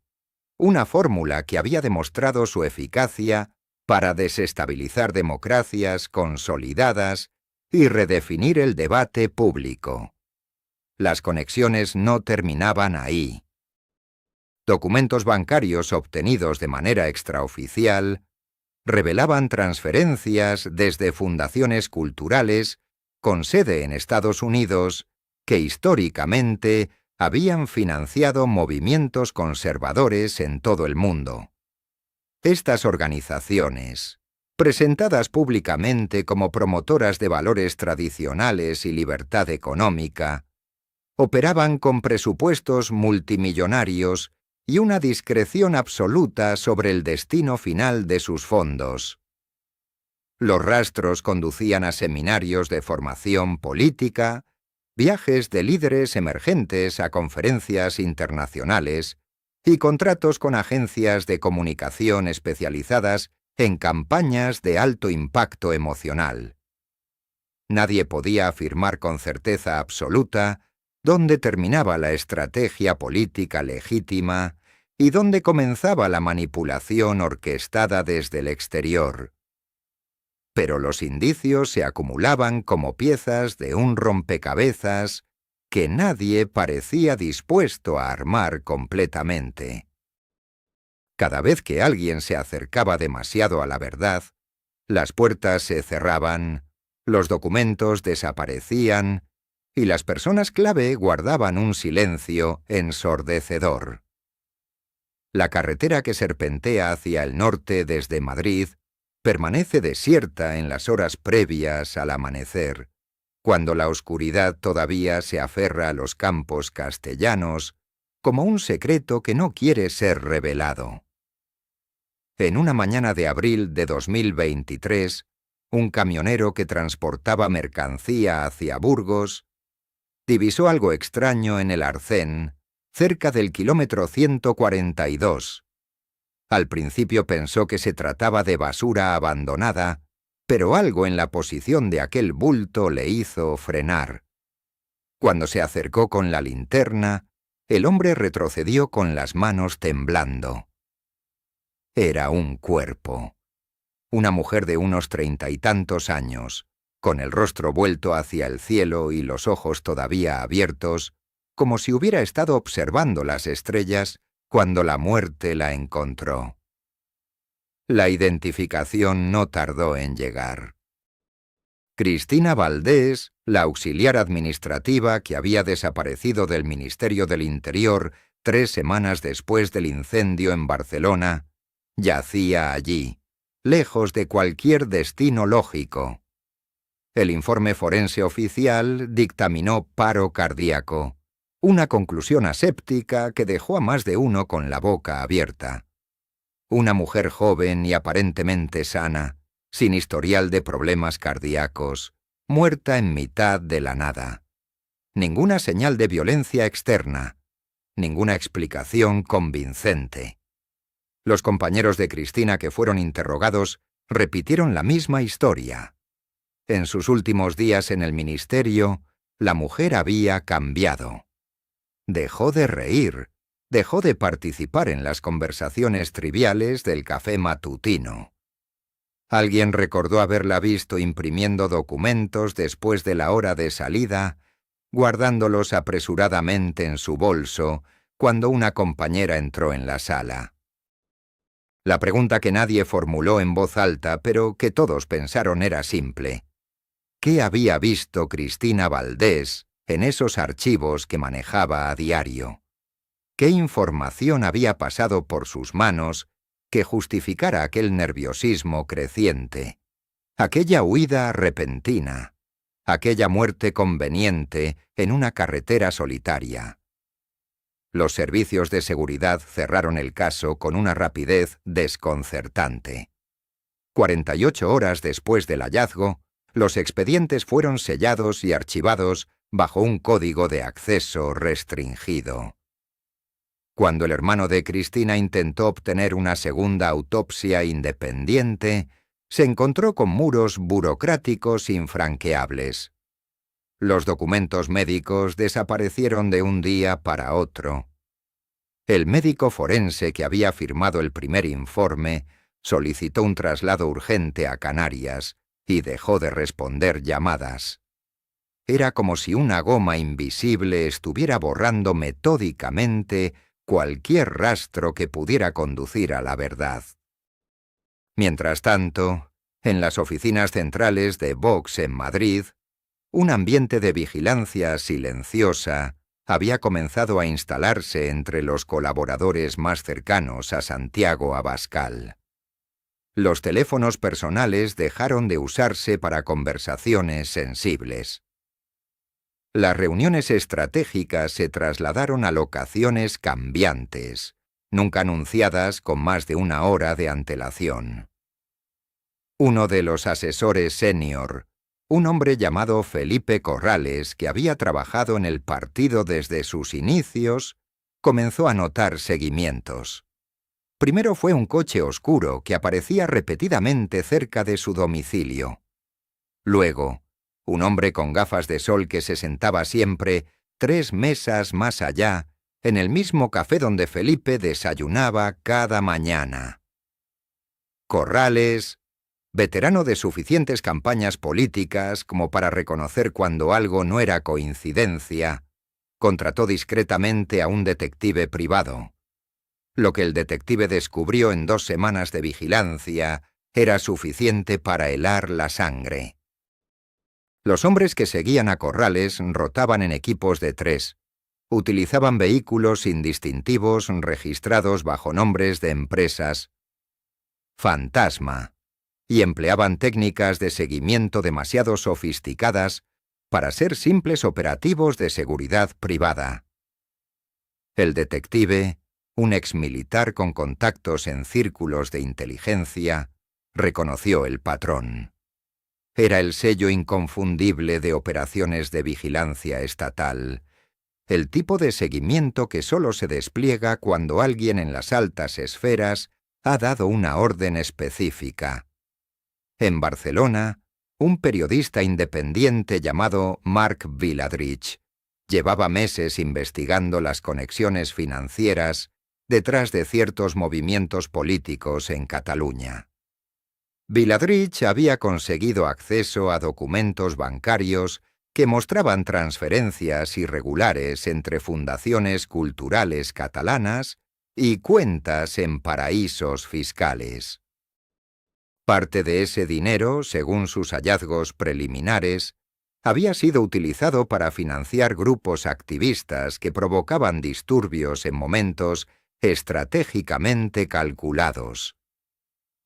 una fórmula que había demostrado su eficacia para desestabilizar democracias consolidadas y redefinir el debate público. Las conexiones no terminaban ahí. Documentos bancarios obtenidos de manera extraoficial revelaban transferencias desde fundaciones culturales con sede en Estados Unidos que históricamente habían financiado movimientos conservadores en todo el mundo. Estas organizaciones, presentadas públicamente como promotoras de valores tradicionales y libertad económica, operaban con presupuestos multimillonarios y una discreción absoluta sobre el destino final de sus fondos. Los rastros conducían a seminarios de formación política, viajes de líderes emergentes a conferencias internacionales y contratos con agencias de comunicación especializadas en campañas de alto impacto emocional. Nadie podía afirmar con certeza absoluta dónde terminaba la estrategia política legítima y dónde comenzaba la manipulación orquestada desde el exterior. Pero los indicios se acumulaban como piezas de un rompecabezas que nadie parecía dispuesto a armar completamente. Cada vez que alguien se acercaba demasiado a la verdad, las puertas se cerraban, los documentos desaparecían y las personas clave guardaban un silencio ensordecedor. La carretera que serpentea hacia el norte desde Madrid permanece desierta en las horas previas al amanecer, cuando la oscuridad todavía se aferra a los campos castellanos como un secreto que no quiere ser revelado. En una mañana de abril de 2023, un camionero que transportaba mercancía hacia Burgos divisó algo extraño en el arcén, cerca del kilómetro 142. Al principio pensó que se trataba de basura abandonada, pero algo en la posición de aquel bulto le hizo frenar. Cuando se acercó con la linterna, el hombre retrocedió con las manos temblando. Era un cuerpo. Una mujer de unos 30 y tantos años, con el rostro vuelto hacia el cielo y los ojos todavía abiertos, como si hubiera estado observando las estrellas cuando la muerte la encontró. La identificación no tardó en llegar. Cristina Valdés, la auxiliar administrativa que había desaparecido del Ministerio del Interior 3 semanas después del incendio en Barcelona, yacía allí, lejos de cualquier destino lógico. El informe forense oficial dictaminó paro cardíaco, una conclusión aséptica que dejó a más de uno con la boca abierta. Una mujer joven y aparentemente sana, sin historial de problemas cardíacos, muerta en mitad de la nada. Ninguna señal de violencia externa, ninguna explicación convincente. Los compañeros de Cristina que fueron interrogados repitieron la misma historia. En sus últimos días en el ministerio, la mujer había cambiado. Dejó de reír, dejó de participar en las conversaciones triviales del café matutino. Alguien recordó haberla visto imprimiendo documentos después de la hora de salida, guardándolos apresuradamente en su bolso cuando una compañera entró en la sala. La pregunta que nadie formuló en voz alta, pero que todos pensaron era simple. ¿Qué había visto Cristina Valdés en esos archivos que manejaba a diario. ¿Qué información había pasado por sus manos que justificara aquel nerviosismo creciente, aquella huida repentina, aquella muerte conveniente en una carretera solitaria? Los servicios de seguridad cerraron el caso con una rapidez desconcertante. 48 horas después del hallazgo, los expedientes fueron sellados y archivados bajo un código de acceso restringido. Cuando el hermano de Cristina intentó obtener una segunda autopsia independiente, se encontró con muros burocráticos infranqueables. Los documentos médicos desaparecieron de un día para otro. El médico forense que había firmado el primer informe solicitó un traslado urgente a Canarias y dejó de responder llamadas. Era como si una goma invisible estuviera borrando metódicamente cualquier rastro que pudiera conducir a la verdad. Mientras tanto, en las oficinas centrales de Vox en Madrid, un ambiente de vigilancia silenciosa había comenzado a instalarse entre los colaboradores más cercanos a Santiago Abascal. Los teléfonos personales dejaron de usarse para conversaciones sensibles. Las reuniones estratégicas se trasladaron a locaciones cambiantes, nunca anunciadas con más de una hora de antelación. Uno de los asesores senior, un hombre llamado Felipe Corrales, que había trabajado en el partido desde sus inicios, comenzó a notar seguimientos. Primero fue un coche oscuro que aparecía repetidamente cerca de su domicilio. Luego, un hombre con gafas de sol que se sentaba siempre 3 mesas más allá, en el mismo café donde Felipe desayunaba cada mañana. Corrales, veterano de suficientes campañas políticas como para reconocer cuando algo no era coincidencia, contrató discretamente a un detective privado. Lo que el detective descubrió en 2 semanas de vigilancia era suficiente para helar la sangre. Los hombres que seguían a Corrales rotaban en equipos de 3. Utilizaban vehículos indistintivos registrados bajo nombres de empresas fantasma y empleaban técnicas de seguimiento demasiado sofisticadas para ser simples operativos de seguridad privada. El detective, un exmilitar con contactos en círculos de inteligencia, reconoció el patrón. Era el sello inconfundible de operaciones de vigilancia estatal, el tipo de seguimiento que solo se despliega cuando alguien en las altas esferas ha dado una orden específica. En Barcelona, un periodista independiente llamado Marc Viladrich llevaba meses investigando las conexiones financieras detrás de ciertos movimientos políticos en Cataluña. Viladrich había conseguido acceso a documentos bancarios que mostraban transferencias irregulares entre fundaciones culturales catalanas y cuentas en paraísos fiscales. Parte de ese dinero, según sus hallazgos preliminares, había sido utilizado para financiar grupos activistas que provocaban disturbios en momentos estratégicamente calculados.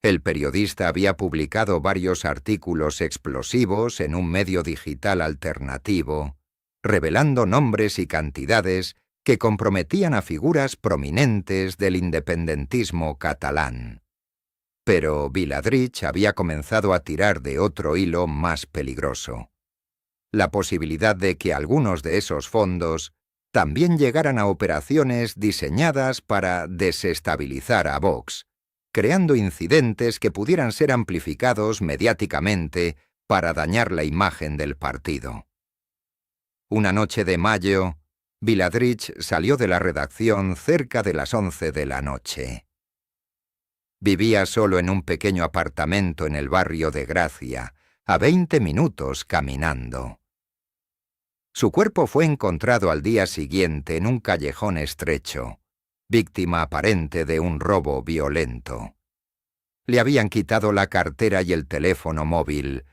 El periodista había publicado varios artículos explosivos en un medio digital alternativo, revelando nombres y cantidades que comprometían a figuras prominentes del independentismo catalán. Pero Viladrich había comenzado a tirar de otro hilo más peligroso: la posibilidad de que algunos de esos fondos también llegaran a operaciones diseñadas para desestabilizar a Vox, creando incidentes que pudieran ser amplificados mediáticamente para dañar la imagen del partido. Una noche de mayo, Viladrich salió de la redacción cerca de las 11 de la noche. Vivía solo en un pequeño apartamento en el barrio de Gracia, a 20 minutos caminando. Su cuerpo fue encontrado al día siguiente en un callejón estrecho, víctima aparente de un robo violento. Le habían quitado la cartera y el teléfono móvil,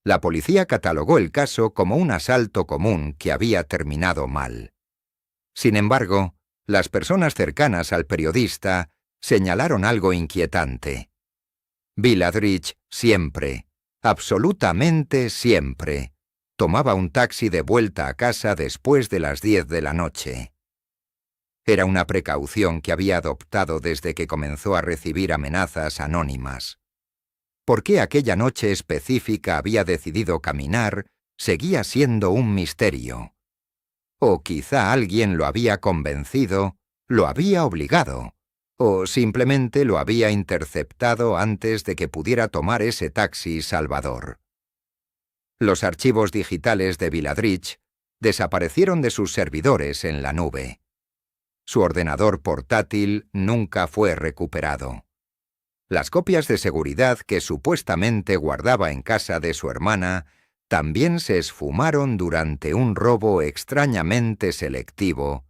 La policía catalogó el caso como un asalto común que había terminado mal. Sin embargo, las personas cercanas al periodista señalaron algo inquietante. Viladrich siempre, absolutamente siempre, tomaba un taxi de vuelta a casa después de las 10 de la noche. Era una precaución que había adoptado desde que comenzó a recibir amenazas anónimas. ¿Por qué aquella noche específica había decidido caminar seguía siendo un misterio? O quizá alguien lo había convencido, lo había obligado, o simplemente lo había interceptado antes de que pudiera tomar ese taxi salvador. Los archivos digitales de Viladrich desaparecieron de sus servidores en la nube. Su ordenador portátil nunca fue recuperado. Las copias de seguridad que supuestamente guardaba en casa de su hermana también se esfumaron durante un robo extrañamente selectivo,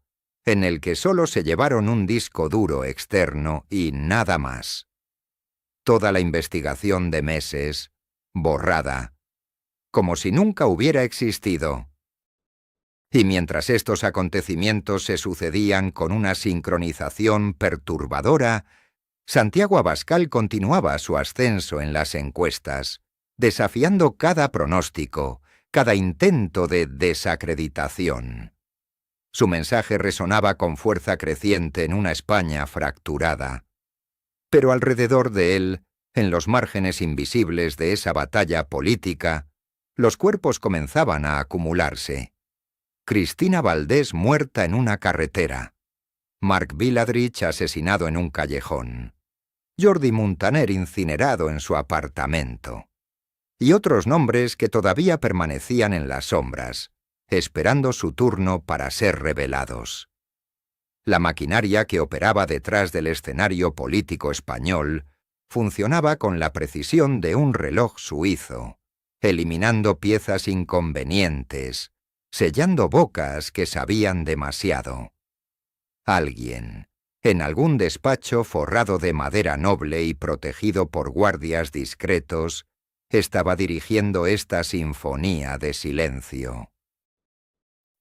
en el que solo se llevaron un disco duro externo y nada más. Toda la investigación de meses, borrada, como si nunca hubiera existido. Y mientras estos acontecimientos se sucedían con una sincronización perturbadora, Santiago Abascal continuaba su ascenso en las encuestas, desafiando cada pronóstico, cada intento de desacreditación. Su mensaje resonaba con fuerza creciente en una España fracturada. Pero alrededor de él, en los márgenes invisibles de esa batalla política, los cuerpos comenzaban a acumularse. Cristina Valdés muerta en una carretera. Marc Viladrich asesinado en un callejón. Jordi Muntaner incinerado en su apartamento. Y otros nombres que todavía permanecían en las sombras, esperando su turno para ser revelados. La maquinaria que operaba detrás del escenario político español funcionaba con la precisión de un reloj suizo, eliminando piezas inconvenientes, sellando bocas que sabían demasiado. Alguien, en algún despacho forrado de madera noble y protegido por guardias discretos, estaba dirigiendo esta sinfonía de silencio.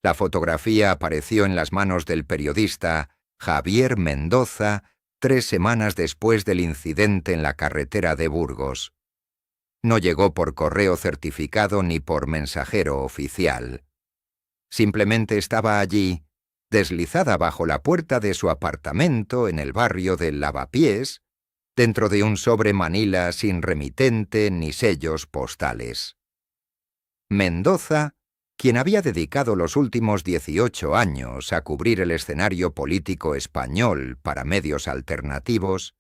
La fotografía apareció en las manos del periodista Javier Mendoza 3 semanas después del incidente en la carretera de Burgos. No llegó por correo certificado ni por mensajero oficial. Simplemente estaba allí, deslizada bajo la puerta de su apartamento en el barrio del Lavapiés, dentro de un sobre manila sin remitente ni sellos postales. Mendoza, quien había dedicado los últimos 18 años a cubrir el escenario político español para medios alternativos,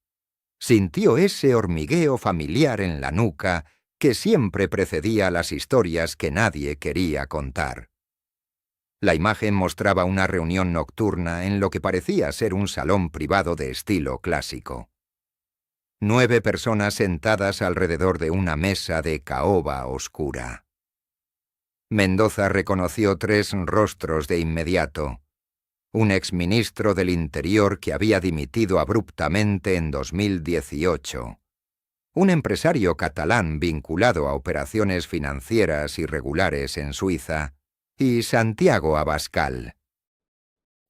sintió ese hormigueo familiar en la nuca que siempre precedía a las historias que nadie quería contar. La imagen mostraba una reunión nocturna en lo que parecía ser un salón privado de estilo clásico. 9 personas sentadas alrededor de una mesa de caoba oscura. Mendoza reconoció 3 rostros de inmediato. Un exministro del Interior que había dimitido abruptamente en 2018. Un empresario catalán vinculado a operaciones financieras irregulares en Suiza. Y Santiago Abascal.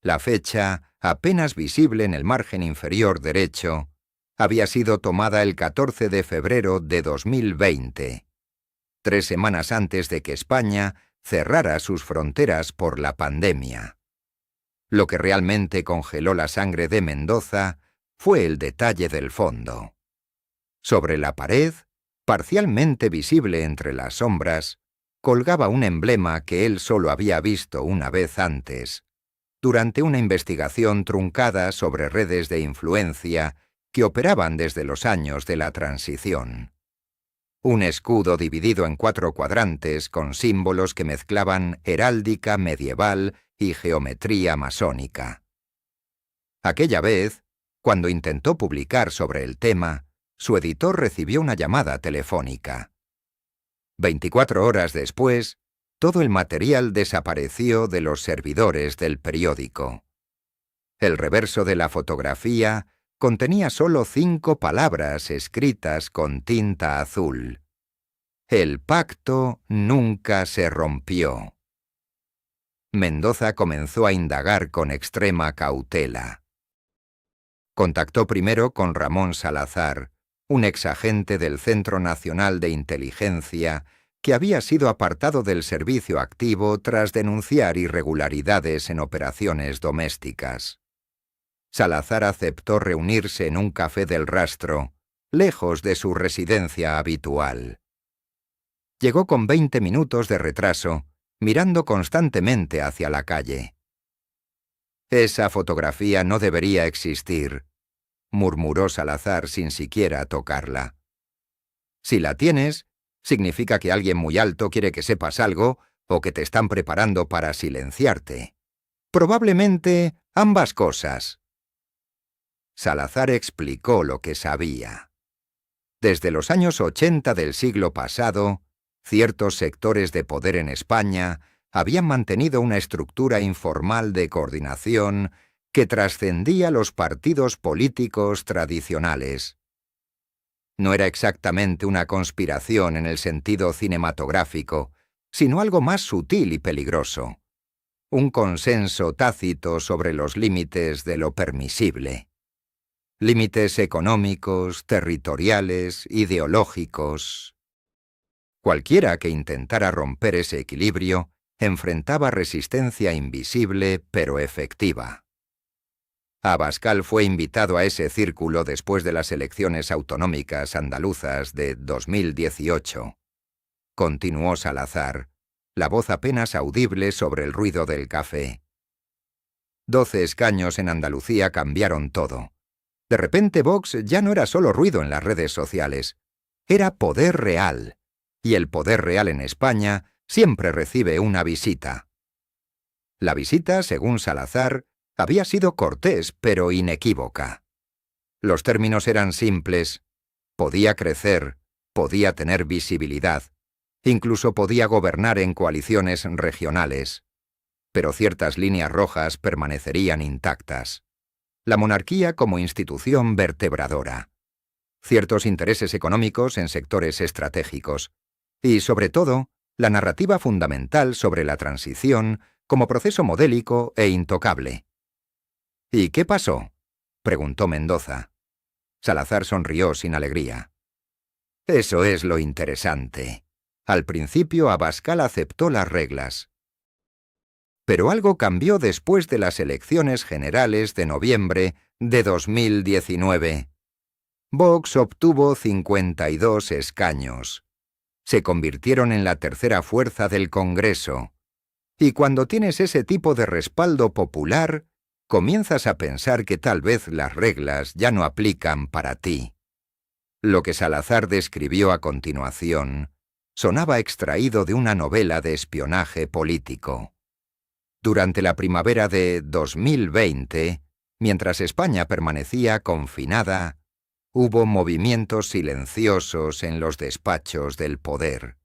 La fecha, apenas visible en el margen inferior derecho, había sido tomada el 14 de febrero de 2020, 3 semanas antes de que España cerrara sus fronteras por la pandemia. Lo que realmente congeló la sangre de Mendoza fue el detalle del fondo. Sobre la pared, parcialmente visible entre las sombras, colgaba un emblema que él solo había visto una vez antes, durante una investigación truncada sobre redes de influencia que operaban desde los años de la transición. Un escudo dividido en 4 cuadrantes con símbolos que mezclaban heráldica medieval y geometría masónica. Aquella vez, cuando intentó publicar sobre el tema, su editor recibió una llamada telefónica. 24 horas después, todo el material desapareció de los servidores del periódico. El reverso de la fotografía contenía solo 5 palabras escritas con tinta azul. El pacto nunca se rompió. Mendoza comenzó a indagar con extrema cautela. Contactó primero con Ramón Salazar, un exagente del Centro Nacional de Inteligencia que había sido apartado del servicio activo tras denunciar irregularidades en operaciones domésticas. Salazar aceptó reunirse en un café del Rastro, lejos de su residencia habitual. Llegó con 20 minutos de retraso, mirando constantemente hacia la calle. «Esa fotografía no debería existir», murmuró Salazar sin siquiera tocarla. «Si la tienes, significa que alguien muy alto quiere que sepas algo o que te están preparando para silenciarte. Probablemente ambas cosas». Salazar explicó lo que sabía. Desde los años 80 del siglo pasado, ciertos sectores de poder en España habían mantenido una estructura informal de coordinación que trascendía los partidos políticos tradicionales. No era exactamente una conspiración en el sentido cinematográfico, sino algo más sutil y peligroso. Un consenso tácito sobre los límites de lo permisible. Límites económicos, territoriales, ideológicos. Cualquiera que intentara romper ese equilibrio enfrentaba resistencia invisible pero efectiva. Abascal fue invitado a ese círculo después de las elecciones autonómicas andaluzas de 2018. Continuó Salazar, la voz apenas audible sobre el ruido del café. 12 escaños en Andalucía cambiaron todo. De repente Vox ya no era solo ruido en las redes sociales, era poder real. Y el poder real en España siempre recibe una visita. La visita, según Salazar, había sido cortés pero inequívoca. Los términos eran simples. Podía crecer, podía tener visibilidad, incluso podía gobernar en coaliciones regionales. Pero ciertas líneas rojas permanecerían intactas. La monarquía como institución vertebradora. Ciertos intereses económicos en sectores estratégicos. Y, sobre todo, la narrativa fundamental sobre la transición como proceso modélico e intocable. «¿Y qué pasó?», preguntó Mendoza. Salazar sonrió sin alegría. «Eso es lo interesante. Al principio Abascal aceptó las reglas. Pero algo cambió después de las elecciones generales de noviembre de 2019. Vox obtuvo 52 escaños. Se convirtieron en la tercera fuerza del Congreso. Y cuando tienes ese tipo de respaldo popular, comienzas a pensar que tal vez las reglas ya no aplican para ti. Lo que Salazar describió a continuación sonaba extraído de una novela de espionaje político. Durante la primavera de 2020, mientras España permanecía confinada, hubo movimientos silenciosos en los despachos del poder.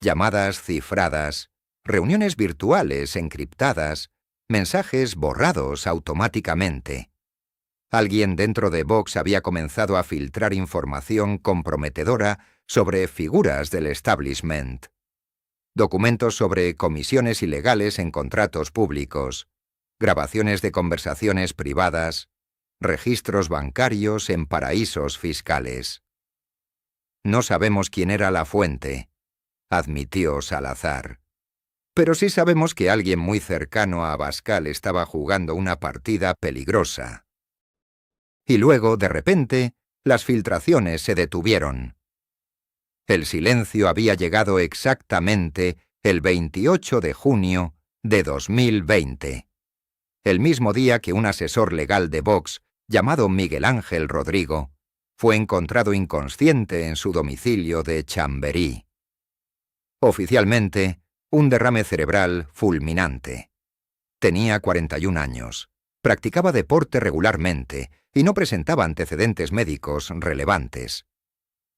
Llamadas cifradas, reuniones virtuales encriptadas, mensajes borrados automáticamente. Alguien dentro de Vox había comenzado a filtrar información comprometedora sobre figuras del establishment. Documentos sobre comisiones ilegales en contratos públicos, grabaciones de conversaciones privadas, registros bancarios en paraísos fiscales. «No sabemos quién era la fuente», admitió Salazar. «Pero sí sabemos que alguien muy cercano a Abascal estaba jugando una partida peligrosa». Y luego, de repente, las filtraciones se detuvieron. El silencio había llegado exactamente el 28 de junio de 2020, el mismo día que un asesor legal de Vox, llamado Miguel Ángel Rodrigo, fue encontrado inconsciente en su domicilio de Chamberí. Oficialmente, un derrame cerebral fulminante. Tenía 41 años, practicaba deporte regularmente y no presentaba antecedentes médicos relevantes.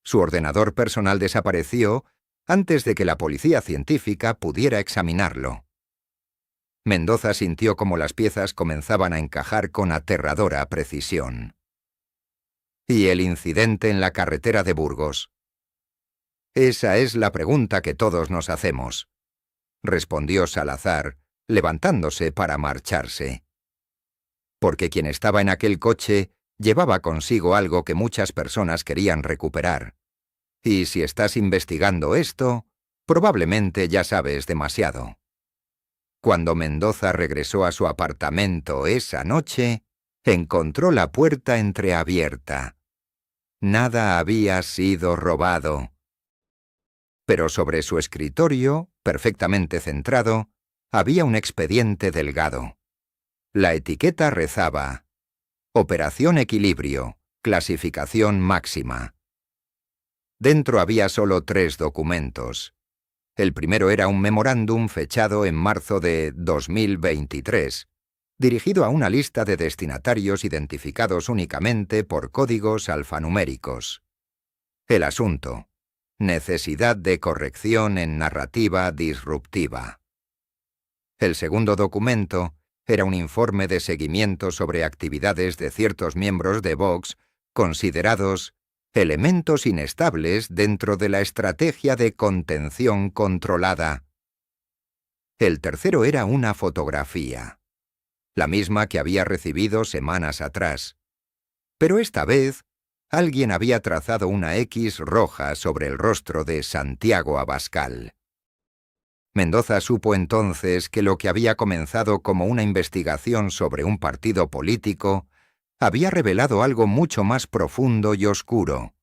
Su ordenador personal desapareció antes de que la policía científica pudiera examinarlo. Mendoza sintió como las piezas comenzaban a encajar con aterradora precisión. ¿Y el incidente en la carretera de Burgos? Esa es la pregunta que todos nos hacemos, respondió Salazar, levantándose para marcharse. Porque quien estaba en aquel coche llevaba consigo algo que muchas personas querían recuperar. Y si estás investigando esto, probablemente ya sabes demasiado. Cuando Mendoza regresó a su apartamento esa noche, encontró la puerta entreabierta. Nada había sido robado. Pero sobre su escritorio, perfectamente centrado, había un expediente delgado. La etiqueta rezaba: Operación Equilibrio, clasificación máxima. Dentro había solo 3 documentos. El primero era un memorándum fechado en marzo de 2023, dirigido a una lista de destinatarios identificados únicamente por códigos alfanuméricos. El asunto: necesidad de corrección en narrativa disruptiva. El segundo documento era un informe de seguimiento sobre actividades de ciertos miembros de Vox considerados elementos inestables dentro de la estrategia de contención controlada. El tercero era una fotografía, la misma que había recibido semanas atrás. Pero esta vez, alguien había trazado una X roja sobre el rostro de Santiago Abascal. Mendoza supo entonces que lo que había comenzado como una investigación sobre un partido político había revelado algo mucho más profundo y oscuro.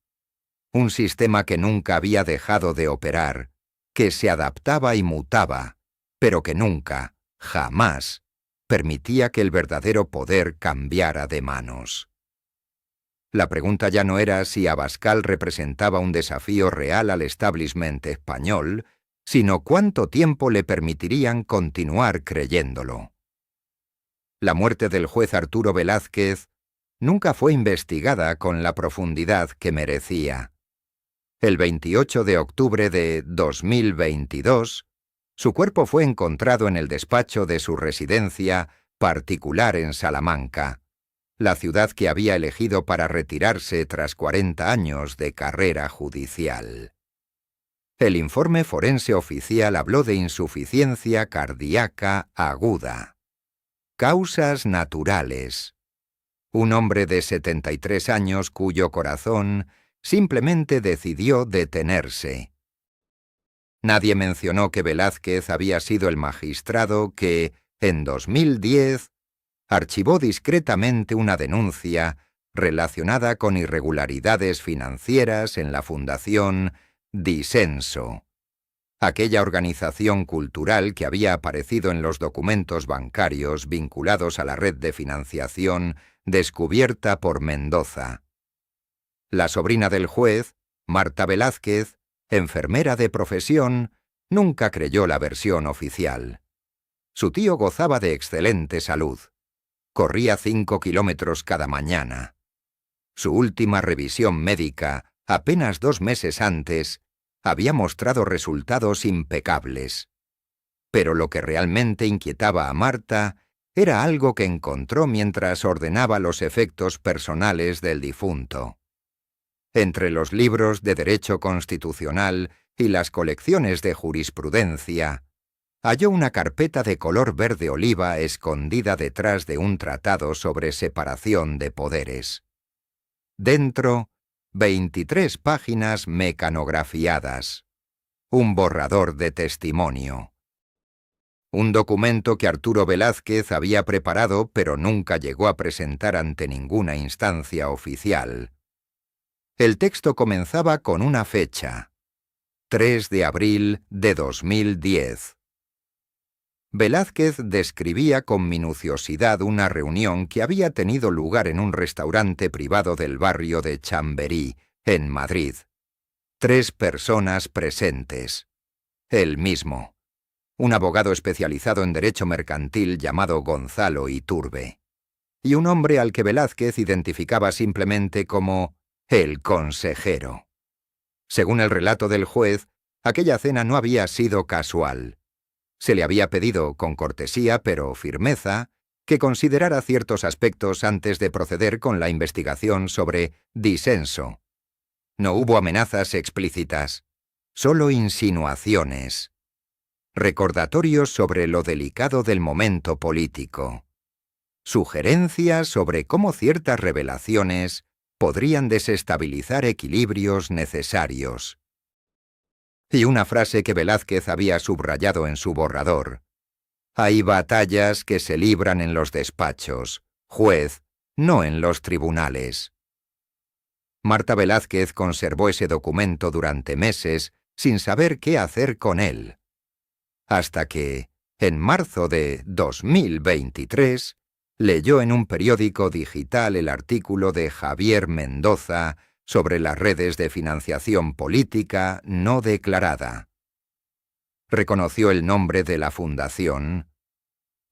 Un sistema que nunca había dejado de operar, que se adaptaba y mutaba, pero que nunca, jamás, permitía que el verdadero poder cambiara de manos. La pregunta ya no era si Abascal representaba un desafío real al establishment español, sino cuánto tiempo le permitirían continuar creyéndolo. La muerte del juez Arturo Velázquez nunca fue investigada con la profundidad que merecía. El 28 de octubre de 2022, su cuerpo fue encontrado en el despacho de su residencia particular en Salamanca, la ciudad que había elegido para retirarse tras 40 años de carrera judicial. El informe forense oficial habló de insuficiencia cardíaca aguda. Causas naturales. Un hombre de 73 años cuyo corazón simplemente decidió detenerse. Nadie mencionó que Velázquez había sido el magistrado que, en 2010, archivó discretamente una denuncia relacionada con irregularidades financieras en la Fundación Disenso, aquella organización cultural que había aparecido en los documentos bancarios vinculados a la red de financiación descubierta por Mendoza. La sobrina del juez, Marta Velázquez, enfermera de profesión, nunca creyó la versión oficial. Su tío gozaba de excelente salud. Corría 5 kilómetros cada mañana. Su última revisión médica, apenas 2 meses antes, había mostrado resultados impecables. Pero lo que realmente inquietaba a Marta era algo que encontró mientras ordenaba los efectos personales del difunto. Entre los libros de derecho constitucional y las colecciones de jurisprudencia, halló una carpeta de color verde oliva escondida detrás de un tratado sobre separación de poderes. Dentro, 23 páginas mecanografiadas. Un borrador de testimonio. Un documento que Arturo Velázquez había preparado pero nunca llegó a presentar ante ninguna instancia oficial. El texto comenzaba con una fecha: 3 de abril de 2010. Velázquez describía con minuciosidad una reunión que había tenido lugar en un restaurante privado del barrio de Chamberí, en Madrid. 3 personas presentes. Él mismo. Un abogado especializado en derecho mercantil llamado Gonzalo Iturbe. Y un hombre al que Velázquez identificaba simplemente como el consejero. Según el relato del juez, aquella cena no había sido casual. Se le había pedido, con cortesía pero firmeza, que considerara ciertos aspectos antes de proceder con la investigación sobre Disenso. No hubo amenazas explícitas. solo insinuaciones. Recordatorios sobre lo delicado del momento político. Sugerencias sobre cómo ciertas revelaciones podrían desestabilizar equilibrios necesarios. Y una frase que Velázquez había subrayado en su borrador. Hay batallas que se libran en los despachos, juez, no en los tribunales. Marta Velázquez conservó ese documento durante meses sin saber qué hacer con él. Hasta que, en marzo de 2023, leyó en un periódico digital el artículo de Javier Mendoza sobre las redes de financiación política no declarada. Reconoció el nombre de la fundación.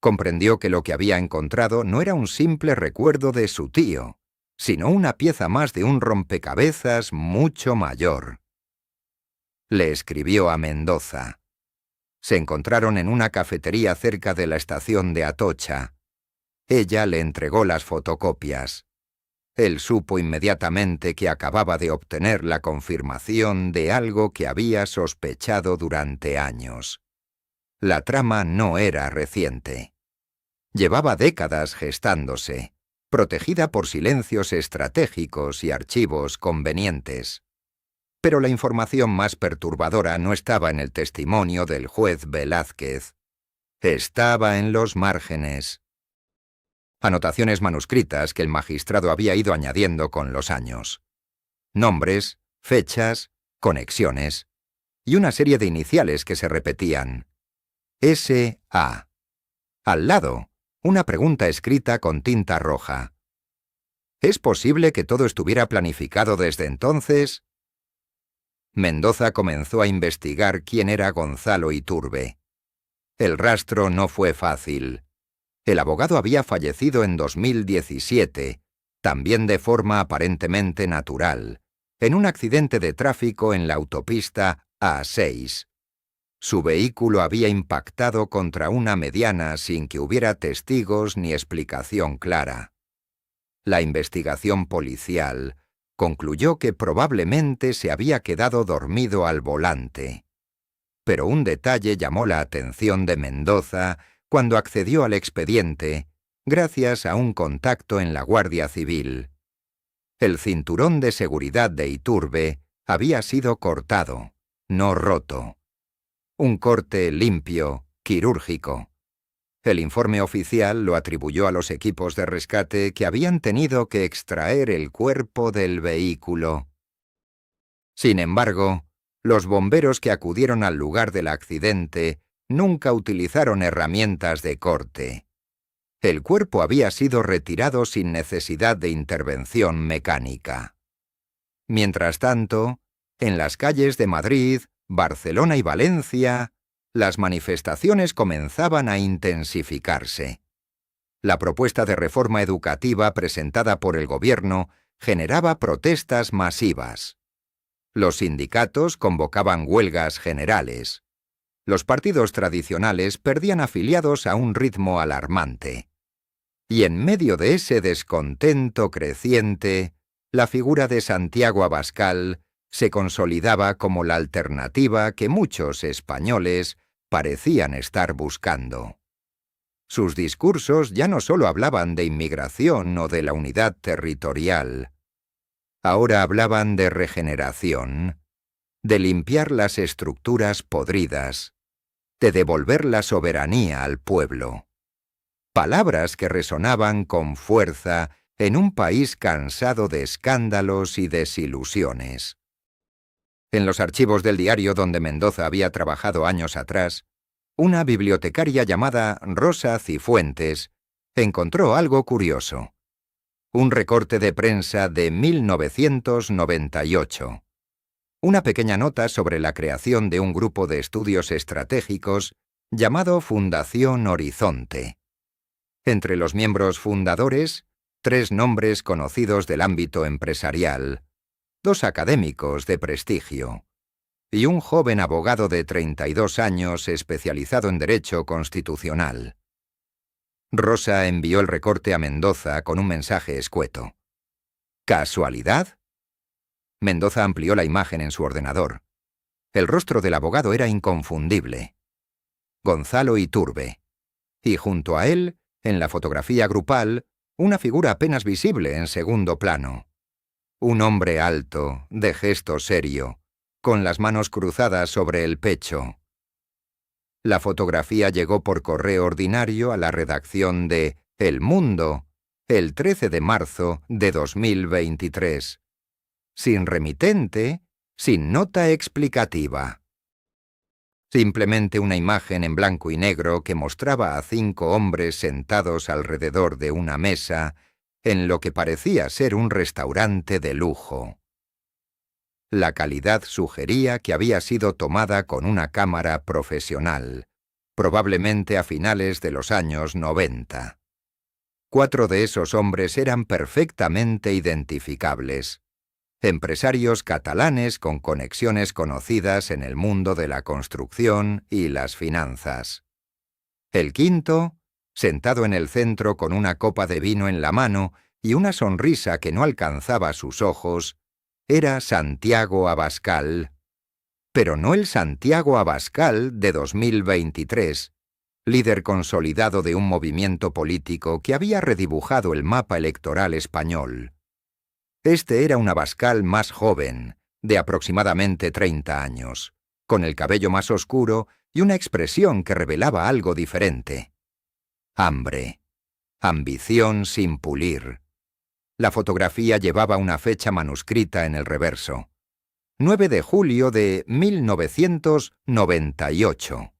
Comprendió que lo que había encontrado no era un simple recuerdo de su tío, sino una pieza más de un rompecabezas mucho mayor. Le escribió a Mendoza. Se encontraron en una cafetería cerca de la estación de Atocha. Ella le entregó las fotocopias. Él supo inmediatamente que acababa de obtener la confirmación de algo que había sospechado durante años. La trama no era reciente. Llevaba décadas gestándose, protegida por silencios estratégicos y archivos convenientes. Pero la información más perturbadora no estaba en el testimonio del juez Velázquez. Estaba en los márgenes. Anotaciones manuscritas que el magistrado había ido añadiendo con los años. Nombres, fechas, conexiones, y una serie de iniciales que se repetían. S.A. Al lado, una pregunta escrita con tinta roja. ¿Es posible que todo estuviera planificado desde entonces? Mendoza comenzó a investigar quién era Gonzalo Iturbe. El rastro no fue fácil. El abogado había fallecido en 2017, también de forma aparentemente natural, en un accidente de tráfico en la autopista A6. Su vehículo había impactado contra una mediana sin que hubiera testigos ni explicación clara. La investigación policial concluyó que probablemente se había quedado dormido al volante. Pero un detalle llamó la atención de Mendoza cuando accedió al expediente, gracias a un contacto en la Guardia Civil. El cinturón de seguridad de Iturbe había sido cortado, no roto. Un corte limpio, quirúrgico. El informe oficial lo atribuyó a los equipos de rescate que habían tenido que extraer el cuerpo del vehículo. Sin embargo, los bomberos que acudieron al lugar del accidente nunca utilizaron herramientas de corte. El cuerpo había sido retirado sin necesidad de intervención mecánica. Mientras tanto, en las calles de Madrid, Barcelona y Valencia, las manifestaciones comenzaban a intensificarse. La propuesta de reforma educativa presentada por el gobierno generaba protestas masivas. Los sindicatos convocaban huelgas generales. Los partidos tradicionales perdían afiliados a un ritmo alarmante. Y en medio de ese descontento creciente, la figura de Santiago Abascal se consolidaba como la alternativa que muchos españoles parecían estar buscando. Sus discursos ya no solo hablaban de inmigración o de la unidad territorial. Ahora hablaban de regeneración, de limpiar las estructuras podridas, de devolver la soberanía al pueblo. Palabras que resonaban con fuerza en un país cansado de escándalos y desilusiones. En los archivos del diario donde Mendoza había trabajado años atrás, una bibliotecaria llamada Rosa Cifuentes encontró algo curioso. Un recorte de prensa de 1998. Una pequeña nota sobre la creación de un grupo de estudios estratégicos llamado Fundación Horizonte. Entre los miembros fundadores, 3 nombres conocidos del ámbito empresarial, 2 académicos de prestigio, y un joven abogado de 32 años especializado en Derecho Constitucional. Rosa envió el recorte a Mendoza con un mensaje escueto. ¿Casualidad? Mendoza amplió la imagen en su ordenador. El rostro del abogado era inconfundible. Gonzalo Iturbe. Y junto a él, en la fotografía grupal, una figura apenas visible en segundo plano. Un hombre alto, de gesto serio, con las manos cruzadas sobre el pecho. La fotografía llegó por correo ordinario a la redacción de El Mundo, el 13 de marzo de 2023. Sin remitente, sin nota explicativa. Simplemente una imagen en blanco y negro que mostraba a 5 hombres sentados alrededor de una mesa en lo que parecía ser un restaurante de lujo. La calidad sugería que había sido tomada con una cámara profesional, probablemente a finales de los años 90. 4 de esos hombres eran perfectamente identificables. Empresarios catalanes con conexiones conocidas en el mundo de la construcción y las finanzas. El quinto, sentado en el centro con una copa de vino en la mano y una sonrisa que no alcanzaba sus ojos, era Santiago Abascal. Pero no el Santiago Abascal de 2023, líder consolidado de un movimiento político que había redibujado el mapa electoral español. Este era un Abascal más joven, de aproximadamente 30 años, con el cabello más oscuro y una expresión que revelaba algo diferente. Hambre. Ambición sin pulir. La fotografía llevaba una fecha manuscrita en el reverso. 9 de julio de 1998.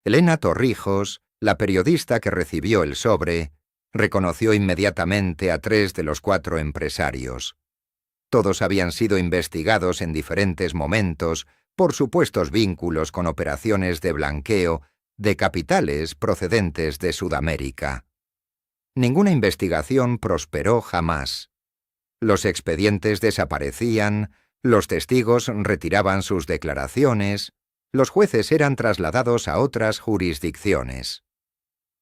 Elena Torrijos, la periodista que recibió el sobre, reconoció inmediatamente a 3 de los 4 empresarios. Todos habían sido investigados en diferentes momentos por supuestos vínculos con operaciones de blanqueo de capitales procedentes de Sudamérica. Ninguna investigación prosperó jamás. Los expedientes desaparecían, los testigos retiraban sus declaraciones, los jueces eran trasladados a otras jurisdicciones.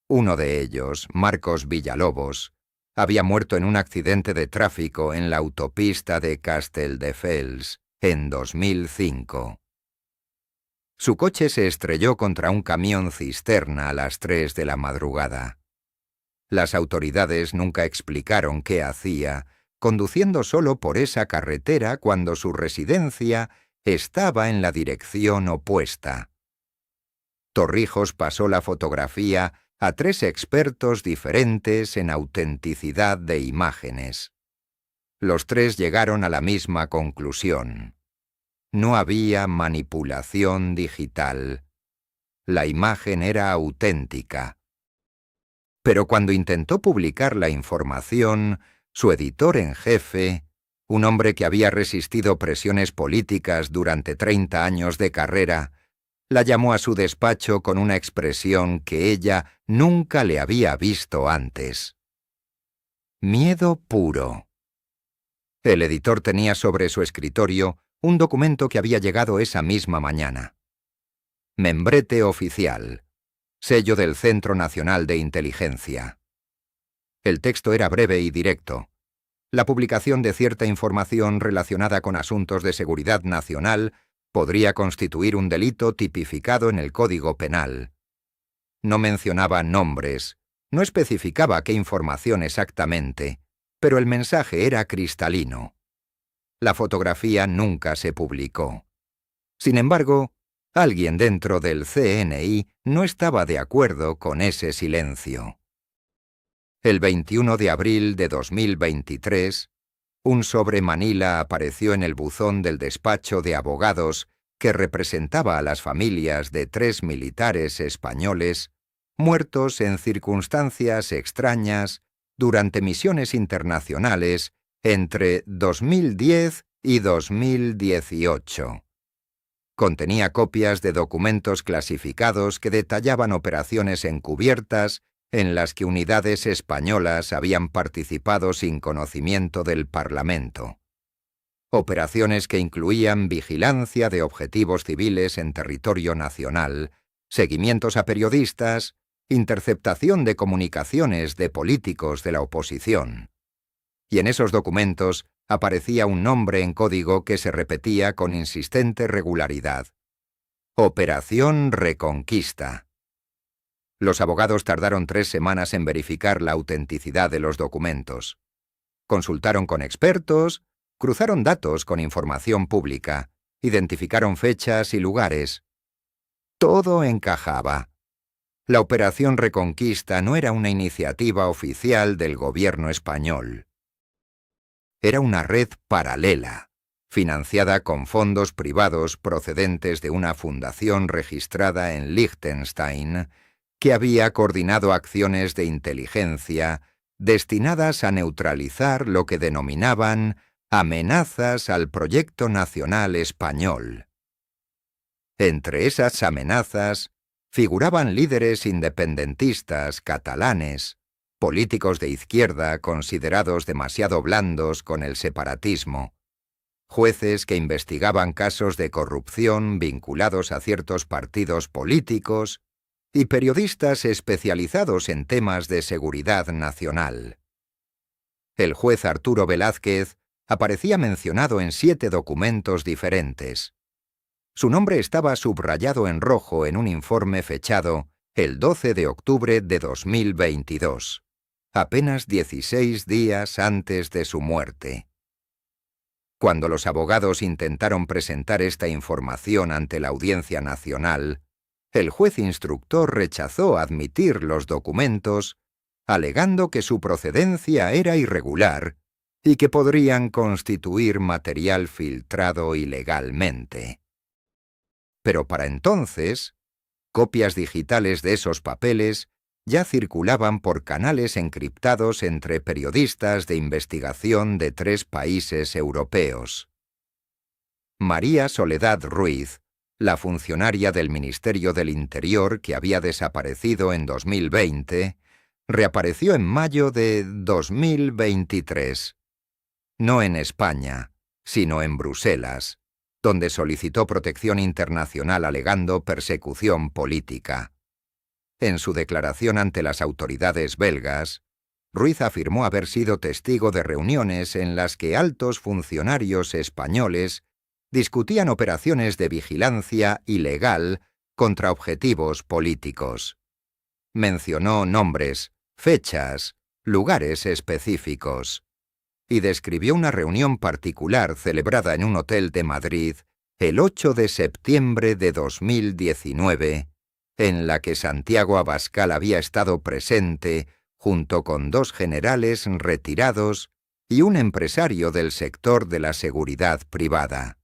Uno de ellos, Marcos Villalobos, había muerto en un accidente de tráfico en la autopista de Castelldefels en 2005. Su coche se estrelló contra un camión cisterna a las 3 de la madrugada. Las autoridades nunca explicaron qué hacía, conduciendo solo por esa carretera cuando su residencia estaba en la dirección opuesta. Torrijos pasó la fotografía a 3 expertos diferentes en autenticidad de imágenes. Los 3 llegaron a la misma conclusión. No había manipulación digital. La imagen era auténtica. Pero cuando intentó publicar la información, su editor en jefe, un hombre que había resistido presiones políticas durante 30 años de carrera, la llamó a su despacho con una expresión que ella nunca le había visto antes. Miedo puro. El editor tenía sobre su escritorio un documento que había llegado esa misma mañana. Membrete oficial. Sello del Centro Nacional de Inteligencia. El texto era breve y directo. La publicación de cierta información relacionada con asuntos de seguridad nacional podría constituir un delito tipificado en el Código Penal. No mencionaba nombres, no especificaba qué información exactamente, pero el mensaje era cristalino. La fotografía nunca se publicó. Sin embargo, alguien dentro del CNI no estaba de acuerdo con ese silencio. El 21 de abril de 2023, un sobre Manila apareció en el buzón del despacho de abogados que representaba a las familias de 3 militares españoles muertos en circunstancias extrañas durante misiones internacionales entre 2010 y 2018. Contenía copias de documentos clasificados que detallaban operaciones encubiertas en las que unidades españolas habían participado sin conocimiento del Parlamento. Operaciones que incluían vigilancia de objetivos civiles en territorio nacional, seguimientos a periodistas, interceptación de comunicaciones de políticos de la oposición. Y en esos documentos aparecía un nombre en código que se repetía con insistente regularidad. Operación Reconquista. Los abogados tardaron 3 semanas en verificar la autenticidad de los documentos. Consultaron con expertos, cruzaron datos con información pública, identificaron fechas y lugares. Todo encajaba. La Operación Reconquista no era una iniciativa oficial del gobierno español. Era una red paralela, financiada con fondos privados procedentes de una fundación registrada en Liechtenstein, que había coordinado acciones de inteligencia destinadas a neutralizar lo que denominaban amenazas al proyecto nacional español. Entre esas amenazas figuraban líderes independentistas catalanes, políticos de izquierda considerados demasiado blandos con el separatismo, jueces que investigaban casos de corrupción vinculados a ciertos partidos políticos y periodistas especializados en temas de seguridad nacional. El juez Arturo Velázquez aparecía mencionado en 7 documentos diferentes. Su nombre estaba subrayado en rojo en un informe fechado el 12 de octubre de 2022, apenas 16 días antes de su muerte. Cuando los abogados intentaron presentar esta información ante la Audiencia Nacional, el juez instructor rechazó admitir los documentos, alegando que su procedencia era irregular y que podrían constituir material filtrado ilegalmente. Pero para entonces, copias digitales de esos papeles ya circulaban por canales encriptados entre periodistas de investigación de 3 países europeos. María Soledad Ruiz, la funcionaria del Ministerio del Interior que había desaparecido en 2020, reapareció en mayo de 2023. No en España, sino en Bruselas, donde solicitó protección internacional alegando persecución política. En su declaración ante las autoridades belgas, Ruiz afirmó haber sido testigo de reuniones en las que altos funcionarios españoles discutían operaciones de vigilancia ilegal contra objetivos políticos. Mencionó nombres, fechas, lugares específicos, y describió una reunión particular celebrada en un hotel de Madrid el 8 de septiembre de 2019, en la que Santiago Abascal había estado presente junto con 2 generales retirados y un empresario del sector de la seguridad privada.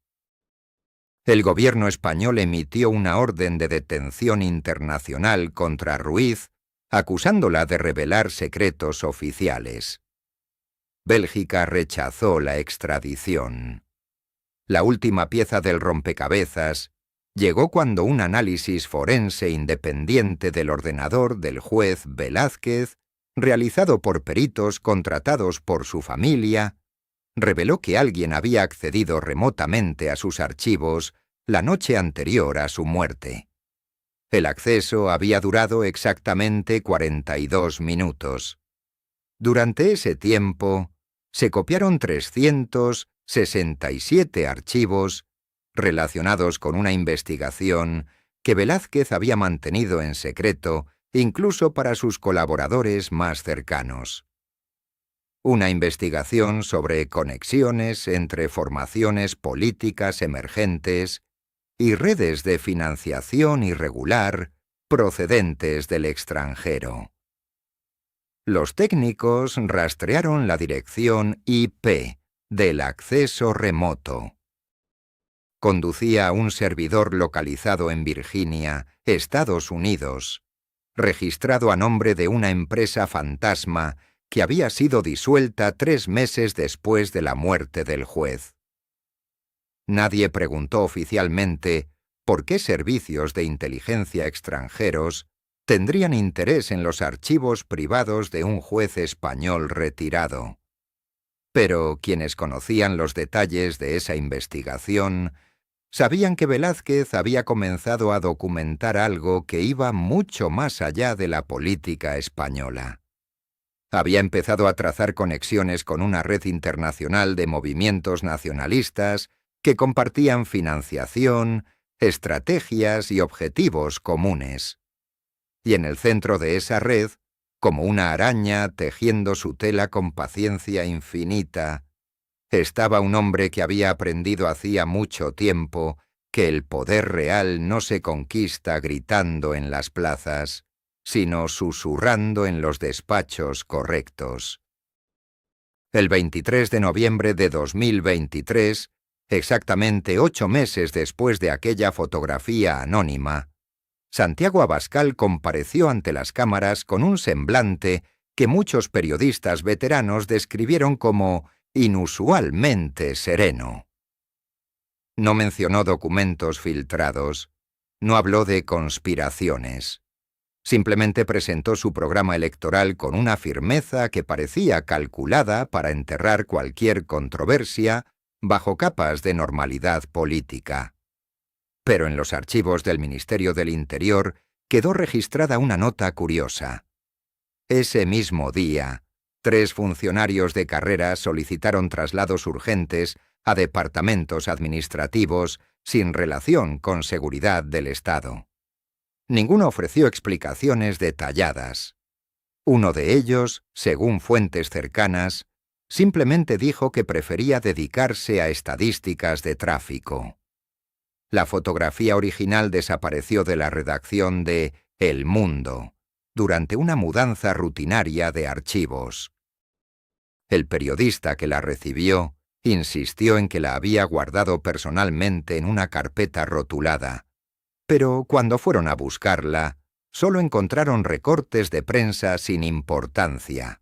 El gobierno español emitió una orden de detención internacional contra Ruiz, acusándola de revelar secretos oficiales. Bélgica rechazó la extradición. La última pieza del rompecabezas llegó cuando un análisis forense independiente del ordenador del juez Velázquez, realizado por peritos contratados por su familia, reveló que alguien había accedido remotamente a sus archivos la noche anterior a su muerte. El acceso había durado exactamente 42 minutos. Durante ese tiempo, se copiaron 367 archivos relacionados con una investigación que Velázquez había mantenido en secreto incluso para sus colaboradores más cercanos. Una investigación sobre conexiones entre formaciones políticas emergentes y redes de financiación irregular procedentes del extranjero. Los técnicos rastrearon la dirección IP del acceso remoto. Conducía a un servidor localizado en Virginia, Estados Unidos, registrado a nombre de una empresa fantasma que había sido disuelta 3 meses después de la muerte del juez. Nadie preguntó oficialmente por qué servicios de inteligencia extranjeros tendrían interés en los archivos privados de un juez español retirado. Pero quienes conocían los detalles de esa investigación sabían que Velázquez había comenzado a documentar algo que iba mucho más allá de la política española. Había empezado a trazar conexiones con una red internacional de movimientos nacionalistas que compartían financiación, estrategias y objetivos comunes. Y en el centro de esa red, como una araña tejiendo su tela con paciencia infinita, estaba un hombre que había aprendido hacía mucho tiempo que el poder real no se conquista gritando en las plazas, sino susurrando en los despachos correctos. El 23 de noviembre de 2023, exactamente 8 meses después de aquella fotografía anónima, Santiago Abascal compareció ante las cámaras con un semblante que muchos periodistas veteranos describieron como inusualmente sereno. No mencionó documentos filtrados, no habló de conspiraciones. Simplemente presentó su programa electoral con una firmeza que parecía calculada para enterrar cualquier controversia bajo capas de normalidad política. Pero en los archivos del Ministerio del Interior quedó registrada una nota curiosa. Ese mismo día, 3 funcionarios de carrera solicitaron traslados urgentes a departamentos administrativos sin relación con seguridad del Estado. Ninguno ofreció explicaciones detalladas. Uno de ellos, según fuentes cercanas, simplemente dijo que prefería dedicarse a estadísticas de tráfico. La fotografía original desapareció de la redacción de El Mundo durante una mudanza rutinaria de archivos. El periodista que la recibió insistió en que la había guardado personalmente en una carpeta rotulada, pero cuando fueron a buscarla, solo encontraron recortes de prensa sin importancia,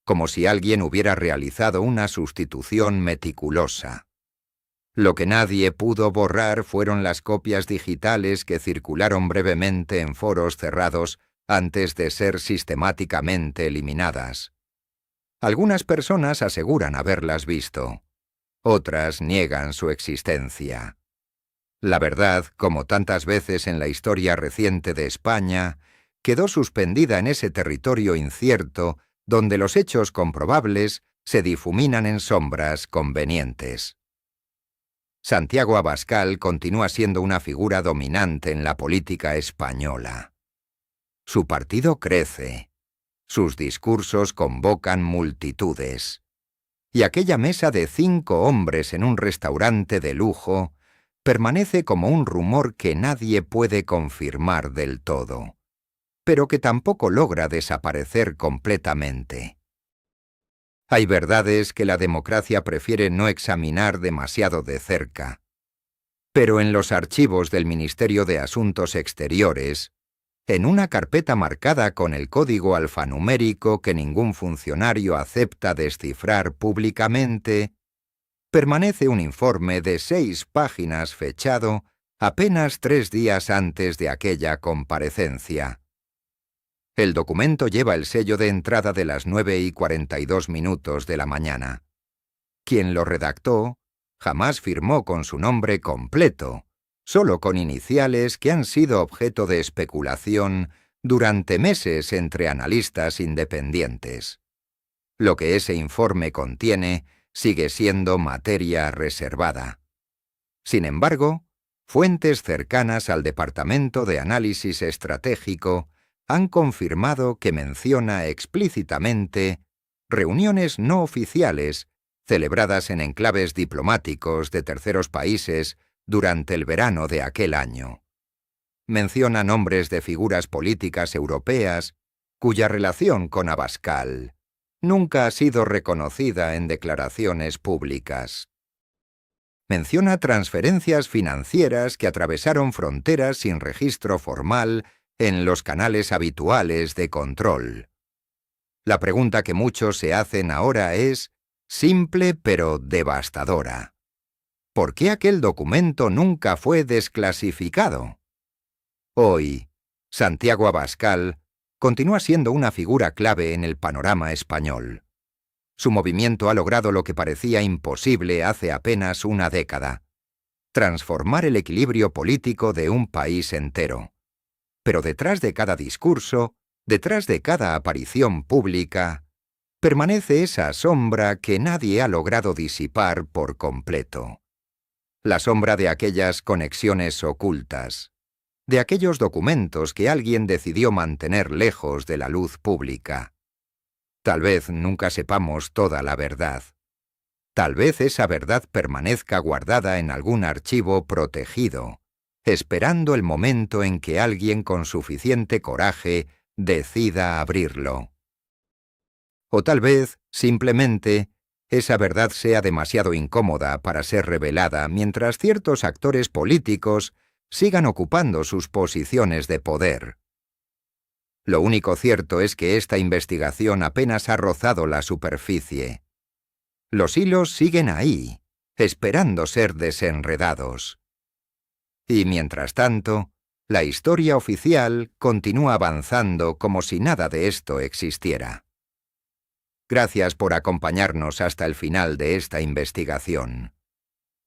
como si alguien hubiera realizado una sustitución meticulosa. Lo que nadie pudo borrar fueron las copias digitales que circularon brevemente en foros cerrados antes de ser sistemáticamente eliminadas. Algunas personas aseguran haberlas visto, otras niegan su existencia. La verdad, como tantas veces en la historia reciente de España, quedó suspendida en ese territorio incierto donde los hechos comprobables se difuminan en sombras convenientes. Santiago Abascal continúa siendo una figura dominante en la política española. Su partido crece, sus discursos convocan multitudes, y aquella mesa de 5 hombres en un restaurante de lujo permanece como un rumor que nadie puede confirmar del todo, pero que tampoco logra desaparecer completamente. Hay verdades que la democracia prefiere no examinar demasiado de cerca. Pero en los archivos del Ministerio de Asuntos Exteriores, en una carpeta marcada con el código alfanumérico que ningún funcionario acepta descifrar públicamente, permanece un informe de 6 páginas fechado apenas 3 días antes de aquella comparecencia. El documento lleva el sello de entrada de las 9:42 de la mañana. Quien lo redactó jamás firmó con su nombre completo, solo con iniciales que han sido objeto de especulación durante meses entre analistas independientes. Lo que ese informe contiene sigue siendo materia reservada. Sin embargo, fuentes cercanas al Departamento de Análisis Estratégico han confirmado que menciona explícitamente reuniones no oficiales celebradas en enclaves diplomáticos de terceros países durante el verano de aquel año. Menciona nombres de figuras políticas europeas cuya relación con Abascal nunca ha sido reconocida en declaraciones públicas. Menciona transferencias financieras que atravesaron fronteras sin registro formal en los canales habituales de control. La pregunta que muchos se hacen ahora es simple pero devastadora. ¿Por qué aquel documento nunca fue desclasificado? Hoy, Santiago Abascal continúa siendo una figura clave en el panorama español. Su movimiento ha logrado lo que parecía imposible hace apenas una década: transformar el equilibrio político de un país entero. Pero detrás de cada discurso Detrás de cada aparición pública, permanece esa sombra que nadie ha logrado disipar por completo. La sombra de aquellas conexiones ocultas, de aquellos documentos que alguien decidió mantener lejos de la luz pública. Tal vez nunca sepamos toda la verdad. Tal vez esa verdad permanezca guardada en algún archivo protegido, esperando el momento en que alguien con suficiente coraje decida abrirlo. O tal vez, simplemente, esa verdad sea demasiado incómoda para ser revelada mientras ciertos actores políticos sigan ocupando sus posiciones de poder. Lo único cierto es que esta investigación apenas ha rozado la superficie. Los hilos siguen ahí, esperando ser desenredados. Y mientras tanto, la historia oficial continúa avanzando como si nada de esto existiera. Gracias por acompañarnos hasta el final de esta investigación.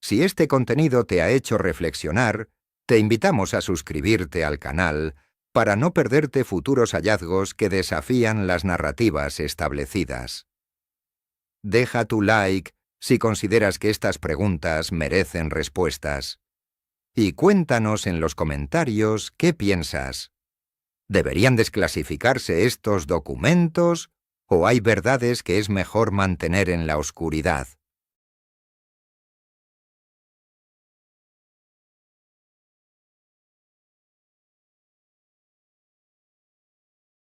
Si este contenido te ha hecho reflexionar, te invitamos a suscribirte al canal para no perderte futuros hallazgos que desafían las narrativas establecidas. Deja tu like si consideras que estas preguntas merecen respuestas. Y cuéntanos en los comentarios qué piensas. ¿Deberían desclasificarse estos documentos o hay verdades que es mejor mantener en la oscuridad?